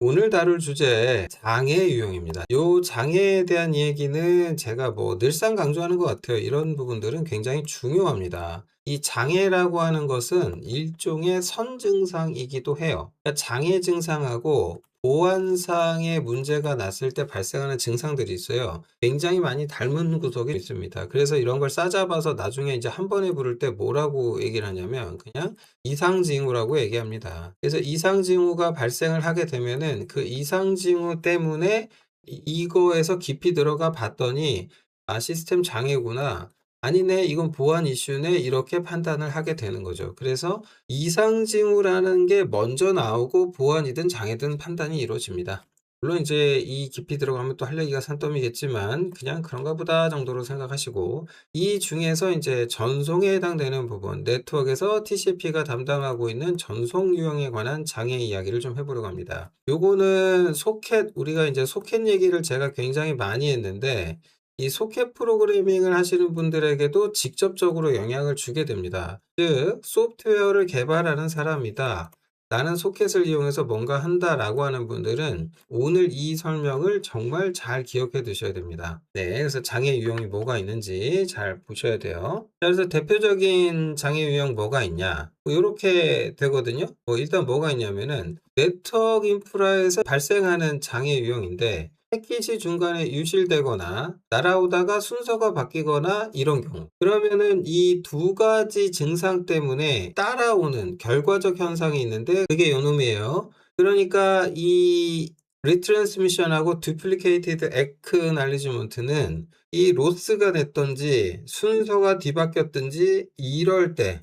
오늘 다룰 주제 장애 유형입니다. 요 장애에 대한 얘기는 제가 뭐 늘상 강조하는 것 같아요. 이런 부분들은 굉장히 중요합니다. 이 장애라고 하는 것은 일종의 선증상이기도 해요. 그러니까 장애 증상하고 보안상의 문제가 났을 때 발생하는 증상들이 있어요. 굉장히 많이 닮은 구석이 있습니다. 그래서 이런 걸 싸잡아서 나중에 이제 한 번에 부를 때 뭐라고 얘기를 하냐면 그냥 이상징후라고 얘기합니다. 그래서 이상징후가 발생을 하게 되면은 그 이상징후 때문에 이거에서 깊이 들어가 봤더니 아, 시스템 장애구나. 아니네, 이건 보안 이슈네. 이렇게 판단을 하게 되는 거죠. 그래서 이상징후라는 게 먼저 나오고 보안이든 장애든 판단이 이루어집니다. 물론 이제 이 깊이 들어가면 또 할 얘기가 산더미겠지만 그냥 그런가 보다 정도로 생각하시고, 이 중에서 이제 전송에 해당되는 부분, 네트워크에서 TCP가 담당하고 있는 전송 유형에 관한 장애 이야기를 좀 해보려고 합니다. 요거는 소켓, 우리가 이제 소켓 얘기를 제가 굉장히 많이 했는데, 이 소켓 프로그래밍을 하시는 분들에게도 직접적으로 영향을 주게 됩니다. 즉, 소프트웨어를 개발하는 사람이다, 나는 소켓을 이용해서 뭔가 한다라고 하는 분들은 오늘 이 설명을 정말 잘 기억해 두셔야 됩니다. 네, 그래서 장애 유형이 뭐가 있는지 잘 보셔야 돼요. 자, 그래서 대표적인 장애 유형 뭐가 있냐? 뭐 이렇게 되거든요. 일단 뭐가 있냐면은 네트워크 인프라에서 발생하는 장애 유형인데, 패킷이 중간에 유실되거나 날아오다가 순서가 바뀌거나 이런 경우, 그러면은 이 두 가지 증상 때문에 따라오는 결과적 현상이 있는데 그게 요놈이에요. 그러니까 이 리트랜스미션하고 duplicated acknowledgement는 이 로스가 됐든지 순서가 뒤바뀌었든지 이럴 때,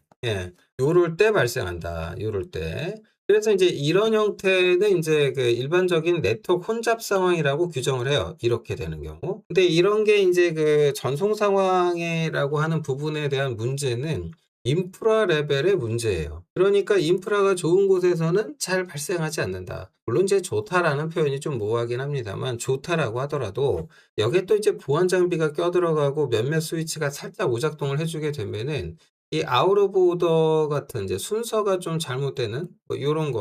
요럴 때 발생한다. 요럴 때. 그래서 이제 이런 형태는 이제 그 일반적인 네트워크 혼잡 상황이라고 규정을 해요. 이렇게 되는 경우. 근데 이런 게 이제 그 전송 상황이라고 하는 부분에 대한 문제는 인프라 레벨의 문제예요. 그러니까 인프라가 좋은 곳에서는 잘 발생하지 않는다. 물론 이제 좋다라는 표현이 좀 모호하긴 합니다만, 좋다라고 하더라도 여기에 또 이제 보안 장비가 껴들어가고 몇몇 스위치가 살짝 오작동을 해주게 되면은 이 아웃 오브 오더 같은 이제 순서가 좀 잘못되는 뭐 요런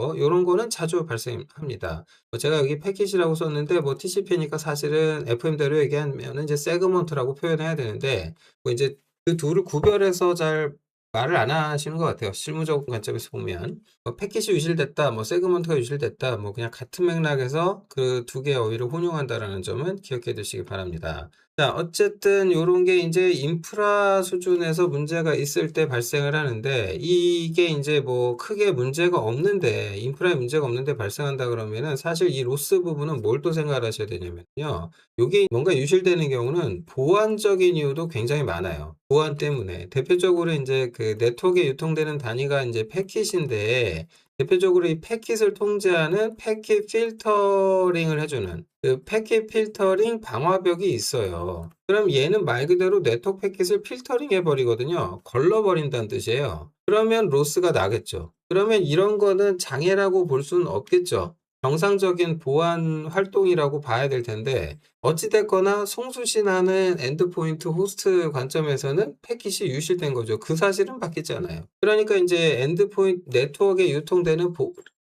거는 자주 발생합니다. 제가 여기 패킷이라고 썼는데 뭐 TCP니까 사실은 FM대로 얘기하면 이제 세그먼트라고 표현해야 되는데, 뭐 이제 그 둘을 구별해서 잘 말을 안 하시는 것 같아요. 실무적 관점에서 보면 뭐 패킷이 유실됐다, 뭐 세그먼트가 유실됐다, 뭐 그냥 같은 맥락에서 그 두 개의 어휘를 혼용한다라는 점은 기억해 두시기 바랍니다. 자, 어쨌든 요런 게 이제 인프라 수준에서 문제가 있을 때 발생을 하는데, 이게 이제 뭐 크게 문제가 없는데, 인프라에 문제가 없는데 발생한다 그러면은 사실 이 로스 부분은 뭘 또 생각을 하셔야 되냐면요. 요게 뭔가 유실되는 경우는 보안적인 이유도 굉장히 많아요. 보안 때문에. 대표적으로 이제 그 네트워크에 유통되는 단위가 이제 패킷인데, 대표적으로 이 패킷을 통제하는 패킷 필터링을 해주는 그 패킷 필터링 방화벽이 있어요. 그럼 얘는 말 그대로 네트워크 패킷을 필터링 해버리거든요. 걸러버린다는 뜻이에요. 그러면 로스가 나겠죠. 그러면 이런 거는 장애라고 볼 수는 없겠죠. 정상적인 보안 활동이라고 봐야 될 텐데, 어찌됐거나 송수신하는 엔드포인트 호스트 관점에서는 패킷이 유실된 거죠. 그 사실은 바뀌지 않아요. 그러니까 이제 엔드포인트 네트워크에 유통되는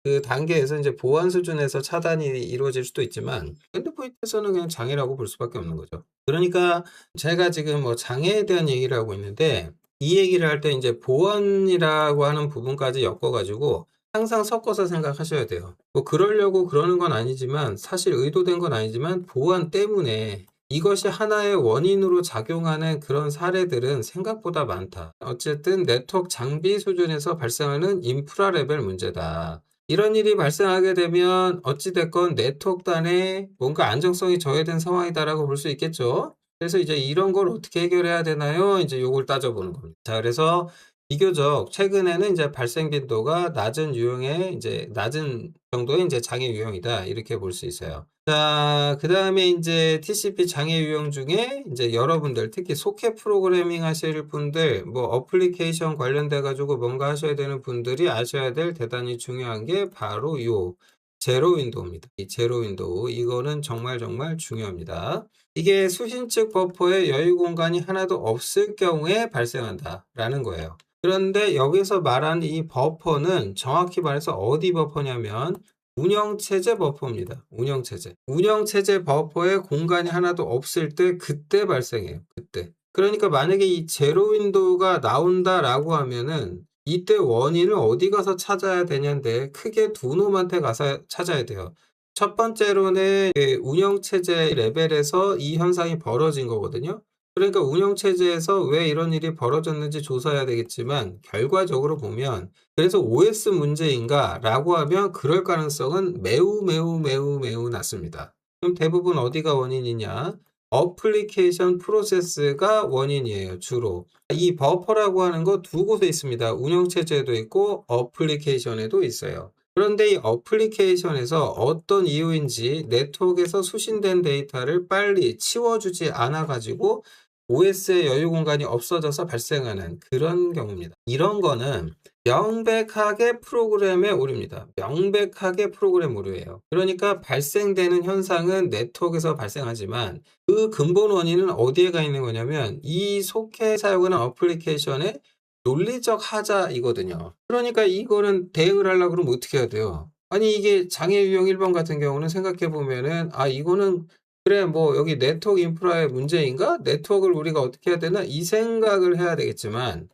그 단계에서 이제 보안 수준에서 차단이 이루어질 수도 있지만 엔드포인트에서는 그냥 장애라고 볼 수밖에 없는 거죠. 그러니까 제가 지금 뭐 장애에 대한 얘기를 하고 있는데, 이 얘기를 할 때 이제 보안이라고 하는 부분까지 엮어가지고 항상 섞어서 생각하셔야 돼요. 뭐 그러려고 그러는 건 아니지만, 사실 의도된 건 아니지만 보안 때문에 이것이 하나의 원인으로 작용하는 그런 사례들은 생각보다 많다. 어쨌든 네트워크 장비 수준에서 발생하는 인프라 레벨 문제다. 이런 일이 발생하게 되면 어찌됐건 네트워크단에 뭔가 안정성이 저해된 상황이다라고 볼 수 있겠죠. 그래서 이제 이런 걸 어떻게 해결해야 되나요? 이제 요걸 따져보는 겁니다. 자, 그래서 비교적 최근에는 이제 발생 빈도가 낮은 유형의 이제 낮은 정도의 이제 장애 유형이다, 이렇게 볼 수 있어요. 자, 그 다음에 이제 TCP 장애 유형 중에 이제 여러분들 특히 소켓 프로그래밍 하실 분들, 뭐 어플리케이션 관련돼 가지고 뭔가 하셔야 되는 분들이 아셔야 될 대단히 중요한 게 바로 요 제로 윈도우입니다. 이 제로 윈도우, 이거는 정말 정말 중요합니다. 이게 수신측 버퍼에 여유 공간이 하나도 없을 경우에 발생한다라는 거예요. 그런데 여기서 말하는 이 버퍼는 정확히 말해서 어디 버퍼냐면 운영체제 버퍼입니다. 운영체제. 운영체제 버퍼에 공간이 하나도 없을 때 그때 발생해요. 그때. 그러니까 만약에 이 제로 윈도우가 나온다라고 하면은 이때 원인을 어디 가서 찾아야 되냐인데 크게 두 놈한테 가서 찾아야 돼요. 첫 번째로는 그 운영체제 레벨에서 이 현상이 벌어진 거거든요. 그러니까 운영체제에서 왜 이런 일이 벌어졌는지 조사해야 되겠지만 결과적으로 보면 그래서 OS 문제인가? 라고 하면 그럴 가능성은 매우 매우 매우 매우 낮습니다. 그럼 대부분 어디가 원인이냐? 어플리케이션 프로세스가 원인이에요, 주로. 이 버퍼라고 하는 거 두 곳에 있습니다. 운영체제에도 있고 어플리케이션에도 있어요. 그런데 이 어플리케이션에서 어떤 이유인지 네트워크에서 수신된 데이터를 빨리 치워주지 않아가지고 OS의 여유 공간이 없어져서 발생하는 그런 경우입니다. 이런 거는 명백하게 프로그램의 오류입니다. 명백하게 프로그램 오류예요. 그러니까 발생되는 현상은 네트워크에서 발생하지만 그 근본 원인은 어디에 가 있는 거냐면 이 속해 사용하는 어플리케이션의 논리적 하자이거든요. 그러니까 이거는 대응을 하려고 그러면 어떻게 해야 돼요? 아니 이게 장애 유형 1번 같은 경우는 생각해 보면은 이거는 그래 뭐 여기 네트워크 인프라의 문제인가? 네트워크를 우리가 어떻게 해야 되나? 이 생각을 해야 되겠지만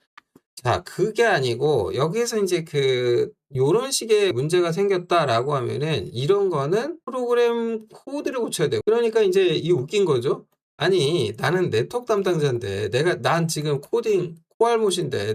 자, 그게 아니고 여기에서 이제 요런 식의 문제가 생겼다라고 하면은 이런 거는 프로그램 코드를 고쳐야 돼요. 그러니까 이제 이 웃긴 거죠. 아니, 나는 네트워크 담당자인데 난 지금 코딩 코알못인데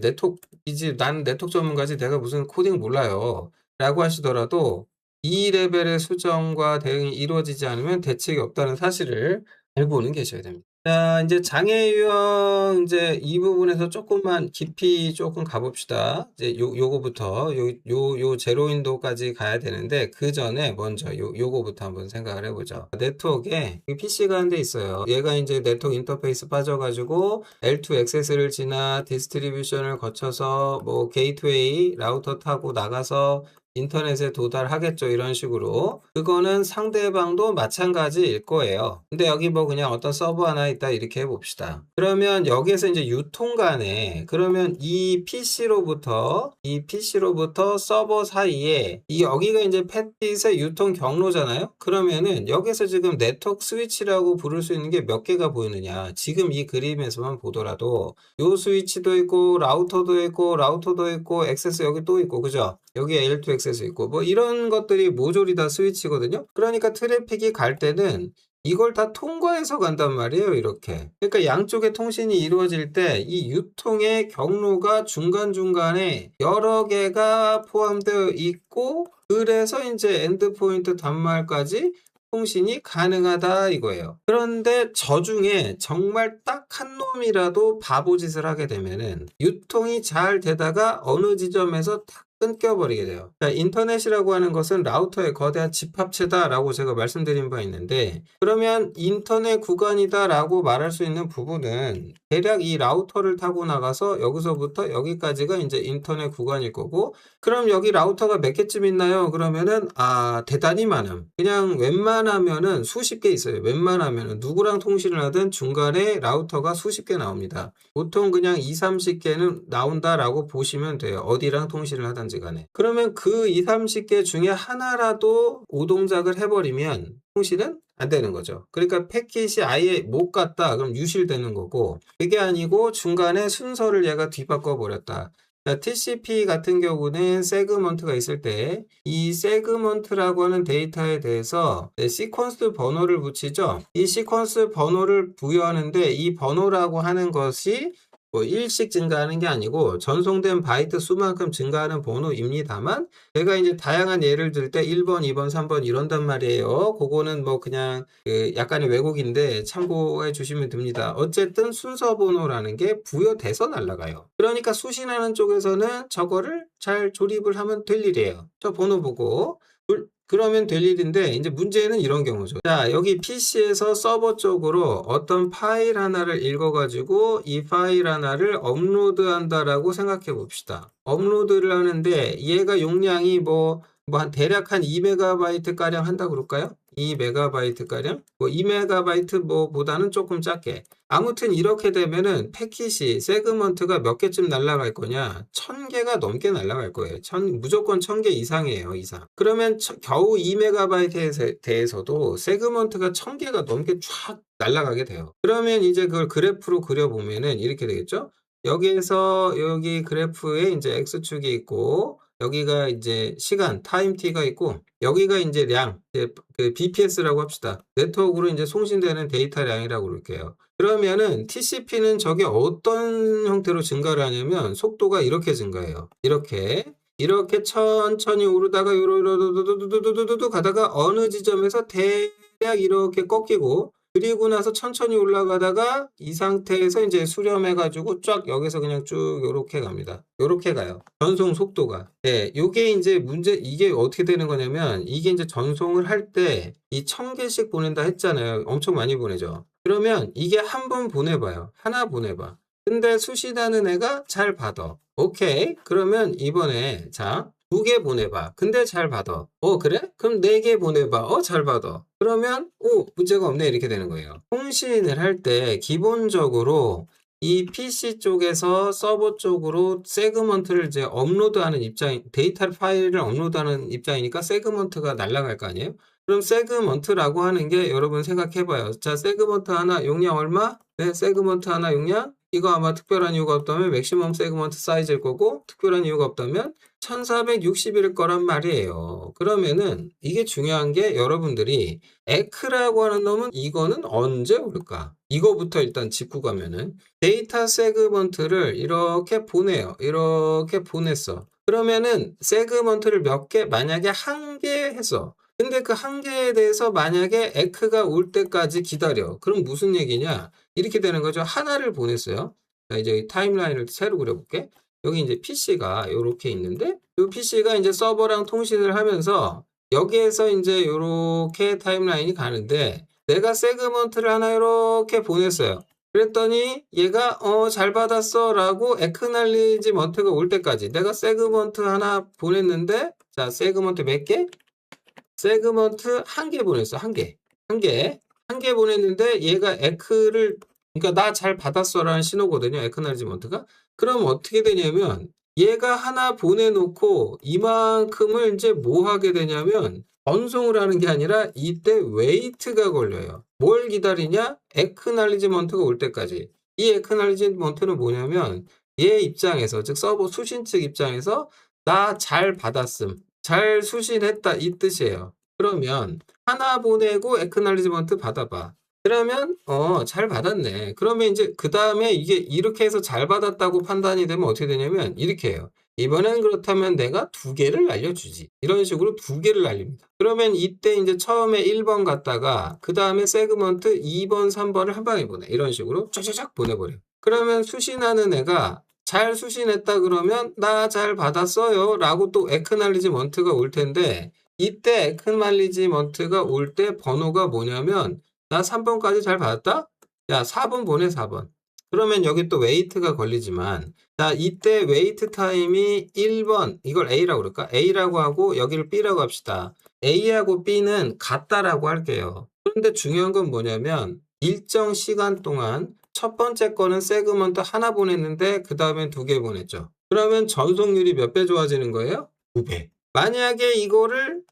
나는 네트워크 전문가지 내가 무슨 코딩 몰라요. 라고 하시더라도 이 레벨의 수정과 대응이 이루어지지 않으면 대책이 없다는 사실을 알고는 계셔야 됩니다. 자, 이제 장애 유형 이제 이 부분에서 조금만 깊이 조금 가봅시다. 이제 요거부터 요 제로 윈도우까지 가야 되는데 그 전에 먼저 요거부터 한번 생각을 해보죠. 네트워크에 PC가 한 대 있어요. 얘가 이제 네트워크 인터페이스 빠져가지고 L2 액세스를 지나 디스트리뷰션을 거쳐서 뭐 게이트웨이 라우터 타고 나가서 인터넷에 도달하겠죠. 이런 식으로. 그거는 상대방도 마찬가지일 거예요. 근데 여기 뭐 그냥 어떤 서버 하나 있다 이렇게 해봅시다. 그러면 여기에서 이제 유통 간에 그러면 이 PC로부터 서버 사이에 여기가 이제 패킷의 유통 경로잖아요. 그러면은 여기서 지금 네트워크 스위치라고 부를 수 있는 게 몇 개가 보이느냐. 지금 이 그림에서만 보더라도 요 스위치도 있고 라우터도 있고 액세스 여기 또 있고 그죠? 여기 L2 액세스 있고 뭐 이런 것들이 모조리 다 스위치거든요. 그러니까 트래픽이 갈 때는 이걸 다 통과해서 간단 말이에요. 이렇게. 그러니까 양쪽의 통신이 이루어질 때 이 유통의 경로가 중간중간에 여러 개가 포함되어 있고 그래서 이제 엔드포인트 단말까지 통신이 가능하다 이거예요. 그런데 저 중에 정말 딱 한 놈이라도 바보짓을 하게 되면은 유통이 잘 되다가 어느 지점에서 탁 끊겨버리게 돼요. 자, 인터넷이라고 하는 것은 라우터의 거대한 집합체다라고 제가 말씀드린 바 있는데 그러면 인터넷 구간이다라고 말할 수 있는 부분은 대략 이 라우터를 타고 나가서 여기서부터 여기까지가 이제 인터넷 구간일 거고 그럼 여기 라우터가 몇 개쯤 있나요? 그러면은 대단히 많음. 그냥 웬만하면은 수십 개 있어요. 웬만하면은 누구랑 통신을 하든 중간에 라우터가 수십 개 나옵니다. 보통 그냥 2, 30개는 나온다라고 보시면 돼요. 어디랑 통신을 하든지 간에. 그러면 그 2, 30개 중에 하나라도 오동작을 해버리면 통신은 안 되는 거죠. 그러니까 패킷이 아예 못 갔다. 그럼 유실되는 거고 그게 아니고 중간에 순서를 얘가 뒤바꿔 버렸다. TCP 같은 경우는 세그먼트가 있을 때 이 세그먼트라고 하는 데이터에 대해서 시퀀스 번호를 붙이죠. 이 시퀀스 번호를 부여하는데 이 번호라고 하는 것이 뭐 일씩 증가하는 게 아니고 전송된 바이트 수만큼 증가하는 번호입니다만 제가 이제 다양한 예를 들 때 1번, 2번, 3번 이런단 말이에요. 그거는 뭐 그냥 약간의 왜곡인데 참고해 주시면 됩니다. 어쨌든 순서 번호라는 게 부여돼서 날아가요. 그러니까 수신하는 쪽에서는 저거를 잘 조립을 하면 될 일이에요. 저 번호 보고 그러면 될 일인데 이제 문제는 이런 경우죠. 자, 여기 PC에서 서버 쪽으로 어떤 파일 하나를 읽어가지고 이 파일 하나를 업로드 한다라고 생각해 봅시다. 업로드를 하는데 얘가 용량이 뭐 뭐 한 대략 한 2MB 가량 한다고 그럴까요? 2MB 가량? 뭐 2MB 뭐 보다는 조금 작게. 아무튼 이렇게 되면은 패킷이 세그먼트가 몇 개쯤 날아갈 거냐? 1000개가 넘게 날아갈 거예요. 무조건 1000개 이상이에요, 이상. 그러면 겨우 2MB에 대해서도 세그먼트가 1000개가 넘게 쫙 날아가게 돼요. 그러면 이제 그걸 그래프로 그려보면은 이렇게 되겠죠? 여기에서 여기 그래프에 이제 X축이 있고, 여기가 이제 시간, 타임 t가 있고, 여기가 이제 량, 그 BPS라고 합시다. 네트워크로 이제 송신되는 데이터량이라고 그럴게요. 그러면은 TCP는 저게 어떤 형태로 증가를 하냐면, 속도가 이렇게 증가해요. 이렇게 천천히 오르다가 요로로로로로로로로로 가다가 어느 지점에서 대략 이렇게 꺾이고, 그리고 나서 천천히 올라가다가 이 상태에서 이제 수렴해가지고 쫙 여기서 그냥 쭉 요렇게 갑니다. 요렇게 가요. 전송 속도가. 네, 요게 이제 이게 어떻게 되는 거냐면, 이게 이제 전송을 할 때 이 1000개씩 보낸다 했잖아요. 엄청 많이 보내죠. 그러면 이게 한 번 보내봐요. 하나 보내봐. 근데 수신하는 애가 잘 받아. 오케이. 그러면 이번에, 자, 2개 보내봐. 근데 잘 받아. 그래? 그럼 4개 보내봐. 잘 받아. 그러면, 문제가 없네. 이렇게 되는 거예요. 통신을 할 때 기본적으로 이 PC 쪽에서 서버 쪽으로 세그먼트를 이제 업로드하는 데이터 파일을 업로드하는 입장이니까 세그먼트가 날아갈 거 아니에요? 그럼 세그먼트라고 하는 게 여러분 생각해봐요. 자, 세그먼트 하나 용량 얼마? 네, 세그먼트 하나 용량? 이거 아마 특별한 이유가 없다면 맥시멈 세그먼트 사이즈일 거고, 특별한 이유가 없다면 1460일 거란 말이에요. 그러면은 이게 중요한 게 여러분들이 에크라고 하는 놈은 이거는 언제 올까? 이거부터 일단 짚고 가면은 데이터 세그먼트를 이렇게 보내요. 이렇게 보냈어. 그러면은 세그먼트를 몇 개, 만약에 한 개 했어. 근데 그 한 개에 대해서 만약에 에크가 올 때까지 기다려. 그럼 무슨 얘기냐? 이렇게 되는 거죠. 하나를 보냈어요. 자, 이제 타임라인을 새로 그려볼게. 여기 이제 PC가 이렇게 있는데, 이 PC가 이제 서버랑 통신을 하면서 여기에서 이제 이렇게 타임라인이 가는데, 내가 세그먼트를 하나 이렇게 보냈어요. 그랬더니 얘가 잘 받았어 라고 액크날리지먼트가 올 때까지 내가 세그먼트 하나 보냈는데, 자, 세그먼트 몇 개? 세그먼트 한 개 보냈어. 한 개. 한 개 보냈는데 얘가 에크를, 그러니까 나 잘 받았어 라는 신호거든요. 에크날리지먼트가. 그럼 어떻게 되냐면 얘가 하나 보내놓고 이만큼을 이제 뭐 하게 되냐면 전송을 하는 게 아니라 이때 웨이트가 걸려요. 뭘 기다리냐? 에크날리지먼트가 올 때까지. 이 에크날리지먼트는 뭐냐면 얘 입장에서, 즉 서버 수신 측 입장에서 나 잘 받았음, 잘 수신했다 이 뜻이에요. 그러면 하나 보내고 액크날리지먼트 받아봐. 그러면 잘 받았네. 그러면 이제 그 다음에 이게 이렇게 해서 잘 받았다고 판단이 되면 어떻게 되냐면 이렇게 해요. 이번엔 그렇다면 내가 2개를 날려주지. 이런 식으로 2개를 날립니다. 그러면 이때 이제 처음에 1번 갔다가 그 다음에 세그먼트 2번, 3번을 한 방에 보내. 이런 식으로 쫙쫙쫙 보내버려. 그러면 수신하는 애가 잘 수신했다 그러면 나 잘 받았어요 라고 또 액크날리지먼트가 올 텐데, 이때 액크날리지먼트가 올 때 번호가 뭐냐면 나 3번까지 잘 받았다? 야, 4번 보내, 4번. 그러면 여기 또 웨이트가 걸리지만, 자, 이때 웨이트 타임이 1번, 이걸 A라고 그럴까? A라고 하고 여기를 B라고 합시다. A하고 B는 같다라고 할게요. 그런데 중요한 건 뭐냐면 일정 시간 동안 첫 번째 거는 세그먼트 하나 보냈는데 그 다음엔 2개 보냈죠. 그러면 전송률이 몇 배 좋아지는 거예요? 2배. 만약에 이거를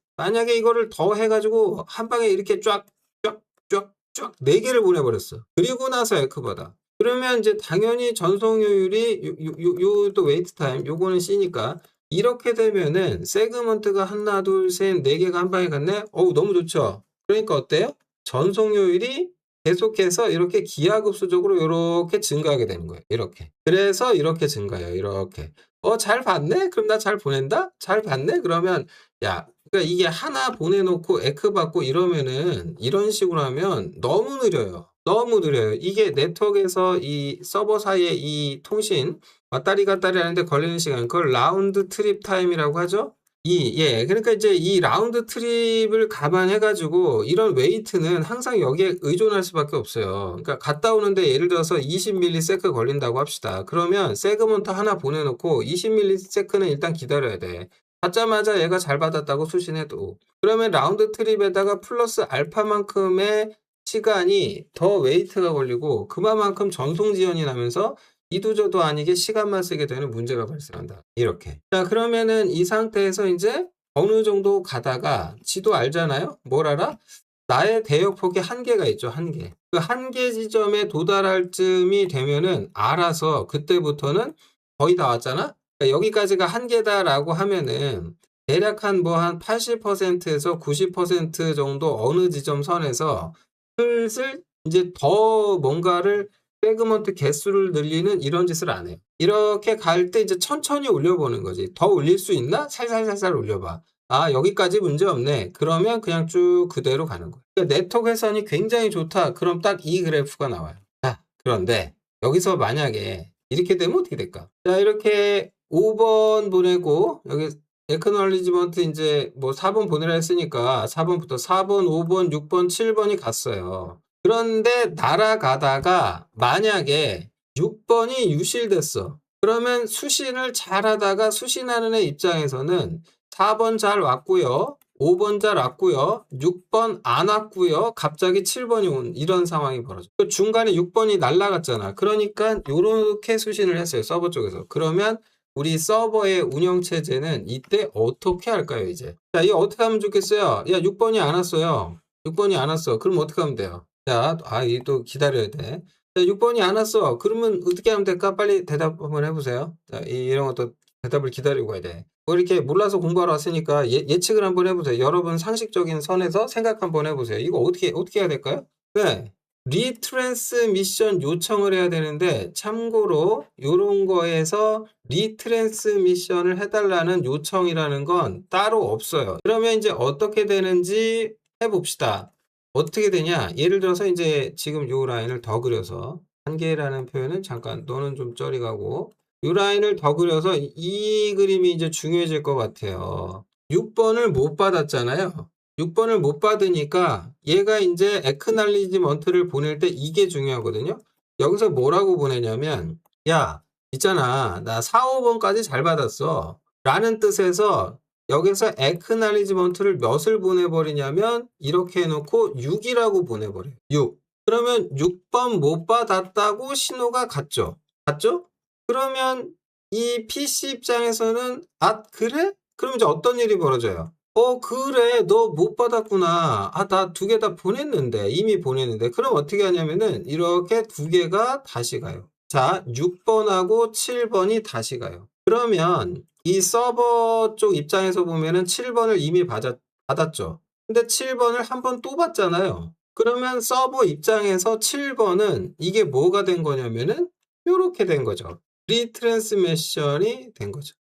더 해가지고 한 방에 이렇게 쫙 4개를 보내버렸어. 그리고 나서 에크받아. 그러면 이제 당연히 전송효율이 요 또 웨이트 타임 요거는 C니까 이렇게 되면은 세그먼트가 하나 둘 셋 4개가 한 방에 갔네. 너무 좋죠. 그러니까 어때요? 전송효율이 계속해서 이렇게 기하급수적으로 이렇게 증가하게 되는 거예요. 이렇게. 그래서 이렇게 증가해요. 이렇게. 잘 받네? 그럼 나 잘 보낸다? 잘 받네? 그러면 야, 그러니까 이게 하나 보내놓고 에크 받고 이러면은 이런 식으로 하면 너무 느려요. 너무 느려요. 이게 네트워크에서 이 서버 사이에 이 통신 왔다리 갔다리 하는데 걸리는 시간, 그걸 라운드 트립 타임이라고 하죠. 그러니까 이제 이 라운드 트립을 감안해가지고 이런 웨이트는 항상 여기에 의존할 수밖에 없어요. 그러니까 갔다 오는데 예를 들어서 20ms 걸린다고 합시다. 그러면 세그먼트 하나 보내놓고 20ms는 일단 기다려야 돼. 받자마자 얘가 잘 받았다고 수신해도. 그러면 라운드 트립에다가 플러스 알파만큼의 시간이 더 웨이트가 걸리고 그만큼 전송 지연이 나면서 이도저도 아니게 시간만 쓰게 되는 문제가 발생한다. 이렇게. 자, 그러면은 이 상태에서 이제 어느 정도 가다가 지도 알잖아요? 뭘 알아? 나의 대역폭이 한계가 있죠, 한계. 그 한계 지점에 도달할 쯤이 되면은 알아서 그때부터는 거의 다 왔잖아? 그러니까 여기까지가 한계다라고 하면은 대략 한 80%에서 90% 정도 어느 지점 선에서 슬슬 이제 더 뭔가를 세그먼트 개수를 늘리는 이런 짓을 안 해요. 이렇게 갈 때 이제 천천히 올려보는 거지. 더 올릴 수 있나? 살살살살 올려봐. 아, 여기까지 문제 없네. 그러면 그냥 쭉 그대로 가는 거예요. 그러니까 네트워크 회선이 굉장히 좋다. 그럼 딱 이 그래프가 나와요. 자, 그런데 여기서 만약에 이렇게 되면 어떻게 될까? 자, 이렇게 5번 보내고 여기 에크놀리지먼트 이제 뭐 4번 보내라 했으니까 4번부터 4번, 5번, 6번, 7번이 갔어요. 그런데 날아가다가 만약에 6번이 유실됐어. 그러면 수신을 잘하다가 수신하는 애 입장에서는 4번 잘 왔고요. 5번 잘 왔고요. 6번 안 왔고요. 갑자기 7번이 온 이런 상황이 벌어져. 그 중간에 6번이 날라갔잖아. 그러니까 요렇게 수신을 했어요. 서버 쪽에서. 그러면 우리 서버의 운영체제는 이때 어떻게 할까요, 이제? 자, 이거 어떻게 하면 좋겠어요? 야, 6번이 안 왔어요. 6번이 안 왔어. 그럼 어떻게 하면 돼요? 자, 이 또 기다려야 돼. 자, 6번이 안 왔어. 그러면 어떻게 하면 될까? 빨리 대답 한번 해보세요. 자, 이런 것도 대답을 기다리고 가야 돼. 뭐 이렇게 몰라서 공부하러 왔으니까 예측을 한번 해보세요. 여러분 상식적인 선에서 생각 한번 해보세요. 이거 어떻게 해야 될까요? 네. 리트랜스미션 요청을 해야 되는데 참고로 이런 거에서 리트랜스미션을 해달라는 요청이라는 건 따로 없어요. 그러면 이제 어떻게 되는지 해봅시다. 어떻게 되냐? 예를 들어서 이제 지금 요 라인을 더 그려서 한계라는 표현은 잠깐 너는 좀 저리 가고 요 라인을 더 그려서 이 그림이 이제 중요해질 것 같아요. 6번을 못 받았잖아요. 6번을 못 받으니까 얘가 이제 에크날리지먼트를 보낼 때 이게 중요하거든요. 여기서 뭐라고 보내냐면 야 있잖아 나 4, 5번까지 잘 받았어 라는 뜻에서 여기서 에크날리지먼트를 몇을 보내버리냐면 이렇게 해놓고 6이라고 보내버려요. 6. 그러면 6번 못 받았다고 신호가 갔죠. 갔죠? 그러면 이 PC 입장에서는 아 그래? 그럼 이제 어떤 일이 벌어져요? 그래 너 못 받았구나. 아 나 두 개 다 보냈는데 이미 보냈는데 그럼 어떻게 하냐면은 이렇게 두 개가 다시 가요. 자 6번하고 7번이 다시 가요. 그러면 이 서버 쪽 입장에서 보면은 7번을 이미 받았죠. 근데 7번을 한 번 또 받잖아요. 그러면 서버 입장에서 7번은 이게 뭐가 된 거냐면은 이렇게 된 거죠. 리트랜스미션이 된 거죠.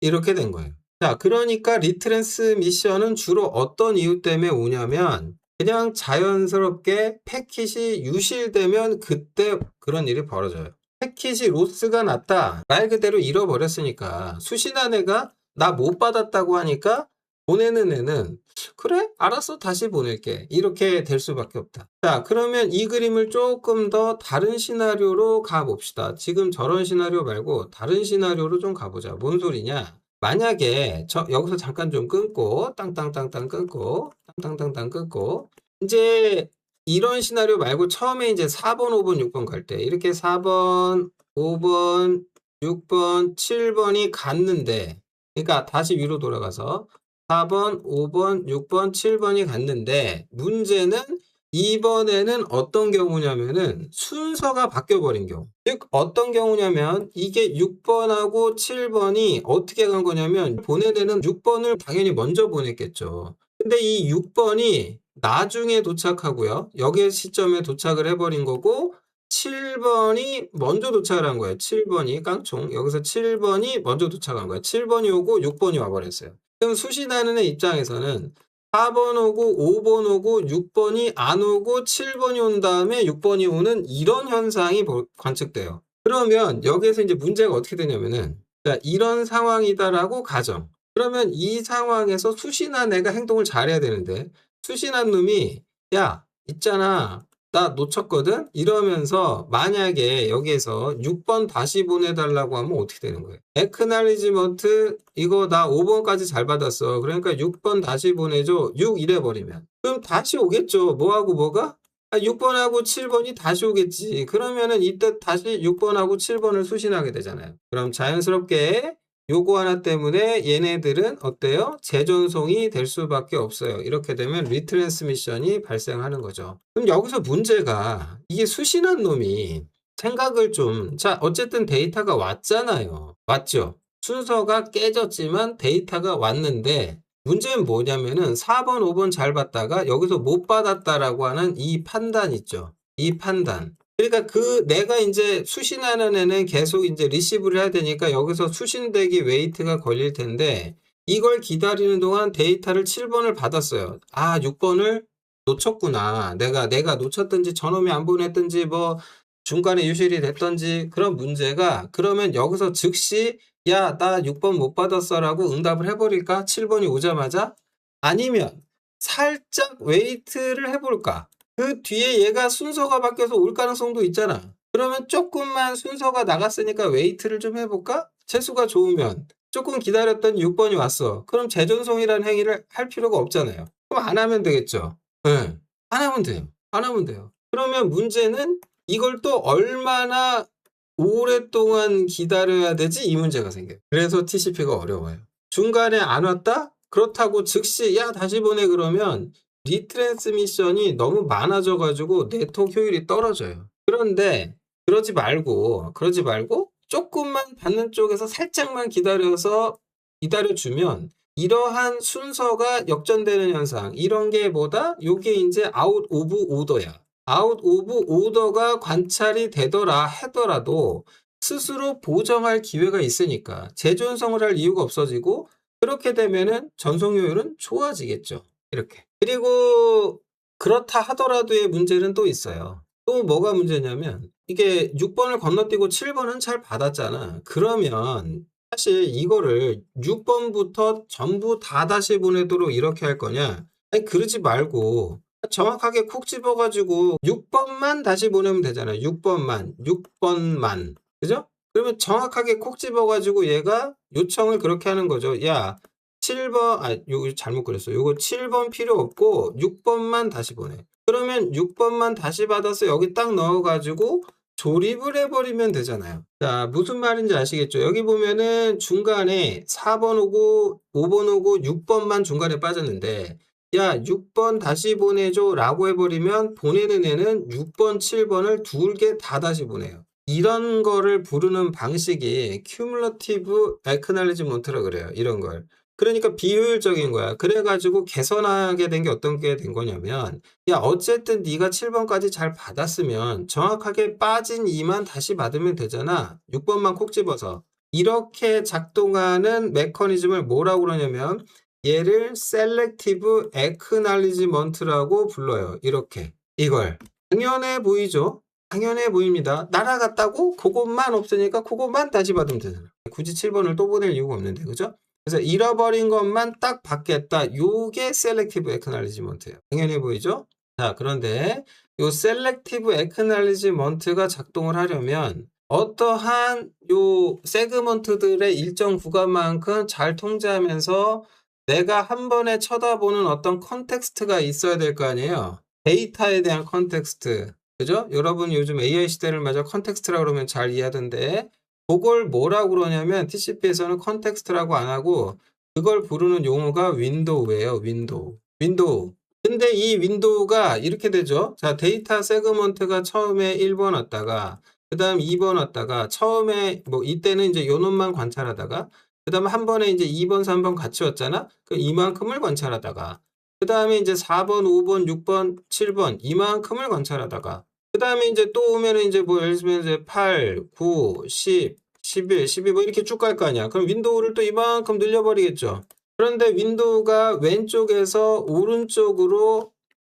이렇게 된 거예요. 자, 그러니까 리트랜스미션은 주로 어떤 이유 때문에 오냐면 그냥 자연스럽게 패킷이 유실되면 그때 그런 일이 벌어져요. 패킷이 로스가 났다. 말 그대로 잃어버렸으니까 수신한 애가 나 못 받았다고 하니까 보내는 애는 그래? 알았어. 다시 보낼게. 이렇게 될 수밖에 없다. 자, 그러면 이 그림을 조금 더 다른 시나리오로 가봅시다. 지금 저런 시나리오 말고 다른 시나리오로 좀 가보자. 뭔 소리냐? 만약에 여기서 잠깐 좀 끊고 땅땅땅땅 끊고 땅땅땅땅 끊고 이제 이런 시나리오 말고 처음에 이제 4번, 5번, 6번 갈 때 이렇게 4번, 5번, 6번, 7번이 갔는데 그러니까 다시 위로 돌아가서 4번, 5번, 6번, 7번이 갔는데 문제는 이번에는 어떤 경우냐면은 순서가 바뀌어버린 경우. 즉 어떤 경우냐면 이게 6번하고 7번이 어떻게 간 거냐면 보내는 6번을 당연히 먼저 보냈겠죠. 근데 이 6번이 나중에 도착하고요. 여기 시점에 도착을 해버린 거고 7번이 먼저 도착을 한 거예요. 7번이 깡총 여기서 7번이 먼저 도착한 거예요. 7번이 오고 6번이 와버렸어요. 그럼 수신하는 애 입장에서는 4번 오고 5번 오고 6번이 안 오고 7번이 온 다음에 6번이 오는 이런 현상이 관측돼요. 그러면 여기에서 이제 문제가 어떻게 되냐면은 자, 이런 상황이다라고 가정. 그러면 이 상황에서 수신한 애가 행동을 잘해야 되는데 수신한 놈이 야 있잖아 나 놓쳤거든? 이러면서 만약에 여기에서 6번 다시 보내달라고 하면 어떻게 되는 거예요? acknowledgement 이거 나 5번까지 잘 받았어. 그러니까 6번 다시 보내줘. 6 이래버리면. 그럼 다시 오겠죠. 뭐하고 뭐가? 6번하고 7번이 다시 오겠지. 그러면은 이때 다시 6번하고 7번을 수신하게 되잖아요. 그럼 자연스럽게 요거 하나 때문에 얘네들은 어때요? 재전송이 될 수밖에 없어요. 이렇게 되면 리트랜스미션이 발생하는 거죠. 그럼 여기서 문제가 이게 수신한 놈이 생각을 좀, 자, 어쨌든 데이터가 왔잖아요. 맞죠? 순서가 깨졌지만 데이터가 왔는데 문제는 뭐냐면은 4번, 5번 잘 받다가 여기서 못 받았다라고 하는 이 판단 있죠. 이 판단. 그러니까 내가 이제 수신하는 애는 계속 이제 리시브를 해야 되니까 여기서 수신되기 웨이트가 걸릴 텐데 이걸 기다리는 동안 데이터를 7번을 받았어요. 6번을 놓쳤구나. 내가 놓쳤든지 저놈이 안 보냈든지 뭐 중간에 유실이 됐든지 그런 문제가 그러면 여기서 즉시 야, 나 6번 못 받았어 라고 응답을 해버릴까? 7번이 오자마자? 아니면 살짝 웨이트를 해볼까? 그 뒤에 얘가 순서가 바뀌어서 올 가능성도 있잖아. 그러면 조금만 순서가 나갔으니까 웨이트를 좀 해볼까? 재수가 좋으면 조금 기다렸더니 6번이 왔어. 그럼 재전송이라는 행위를 할 필요가 없잖아요. 그럼 안 하면 되겠죠. 네. 안 하면 돼요. 안 하면 돼요. 그러면 문제는 이걸 또 얼마나 오랫동안 기다려야 되지? 이 문제가 생겨요. 그래서 TCP가 어려워요. 중간에 안 왔다? 그렇다고 즉시 야 다시 보내 그러면 리트랜스미션이 너무 많아져가지고 네트워크 효율이 떨어져요. 그런데 그러지 말고 조금만 받는 쪽에서 살짝만 기다려주면 이러한 순서가 역전되는 현상 이런 게 뭐다? 요게 이제 아웃 오브 오더야. 아웃 오브 오더가 관찰이 되더라 하더라도 스스로 보정할 기회가 있으니까 재전송을 할 이유가 없어지고 그렇게 되면은 전송 효율은 좋아지겠죠. 이렇게. 그리고 그렇다 하더라도의 문제는 또 있어요. 또 뭐가 문제냐면 이게 6번을 건너뛰고 7번은 잘 받았잖아. 그러면 사실 이거를 6번부터 전부 다 다시 보내도록 이렇게 할 거냐? 아니 그러지 말고 정확하게 콕 집어가지고 6번만 다시 보내면 되잖아요. 6번만. 그죠? 그러면 정확하게 콕 집어가지고 얘가 요청을 그렇게 하는 거죠. 야, 7번, 요거 잘못 그렸어. 요거 7번 필요 없고 6번만 다시 보내. 그러면 6번만 다시 받아서 여기 딱 넣어가지고 조립을 해버리면 되잖아요. 자, 무슨 말인지 아시겠죠? 여기 보면은 중간에 4번 오고 5번 오고 6번만 중간에 빠졌는데 야 6번 다시 보내줘 라고 해버리면 보내는 애는 6번 7번을 두 개 다 다시 보내요. 이런 거를 부르는 방식이 Cumulative Acknowledgement라 그래요. 이런 걸. 그러니까 비효율적인 거야. 그래가지고 개선하게 된 게 어떤 게 된 거냐면 야 어쨌든 네가 7번까지 잘 받았으면 정확하게 빠진 2만 다시 받으면 되잖아. 6번만 콕 집어서. 이렇게 작동하는 메커니즘을 뭐라고 그러냐면 얘를 Selective Acknowledgement라고 불러요. 이렇게. 이걸. 당연해 보이죠? 당연해 보입니다. 날아갔다고? 그것만 없으니까 그것만 다시 받으면 되잖아. 굳이 7번을 또 보낼 이유가 없는데, 그죠? 그래서 잃어버린 것만 딱 받겠다. 요게 Selective Acknowledgement예요. 당연해 보이죠? 자, 그런데 요 Selective Acknowledgement가 작동을 하려면 어떠한 요 세그먼트들의 일정 구간만큼 잘 통제하면서 내가 한 번에 쳐다보는 어떤 컨텍스트가 있어야 될 거 아니에요. 데이터에 대한 컨텍스트. 그죠? 여러분 요즘 AI 시대를 맞아 컨텍스트라고 그러면 잘 이해하던데 그걸 뭐라고 그러냐면 TCP에서는 컨텍스트라고 안 하고 그걸 부르는 용어가 윈도우예요. 윈도우. 근데 이 윈도우가 이렇게 되죠. 자, 데이터 세그먼트가 처음에 1번 왔다가 그 다음 2번 왔다가 처음에 뭐 이때는 이제 요 놈만 관찰하다가 그 다음에 한 번에 이제 2번, 3번 같이 왔잖아. 그 이만큼을 관찰하다가 그 다음에 이제 4번, 5번, 6번, 7번 이만큼을 관찰하다가 그 다음에 이제 또 오면은 이제 뭐 예를 들면 이제 8, 9, 10, 11, 12 뭐 이렇게 쭉 갈 거 아니야. 그럼 윈도우를 또 이만큼 늘려버리겠죠. 그런데 윈도우가 왼쪽에서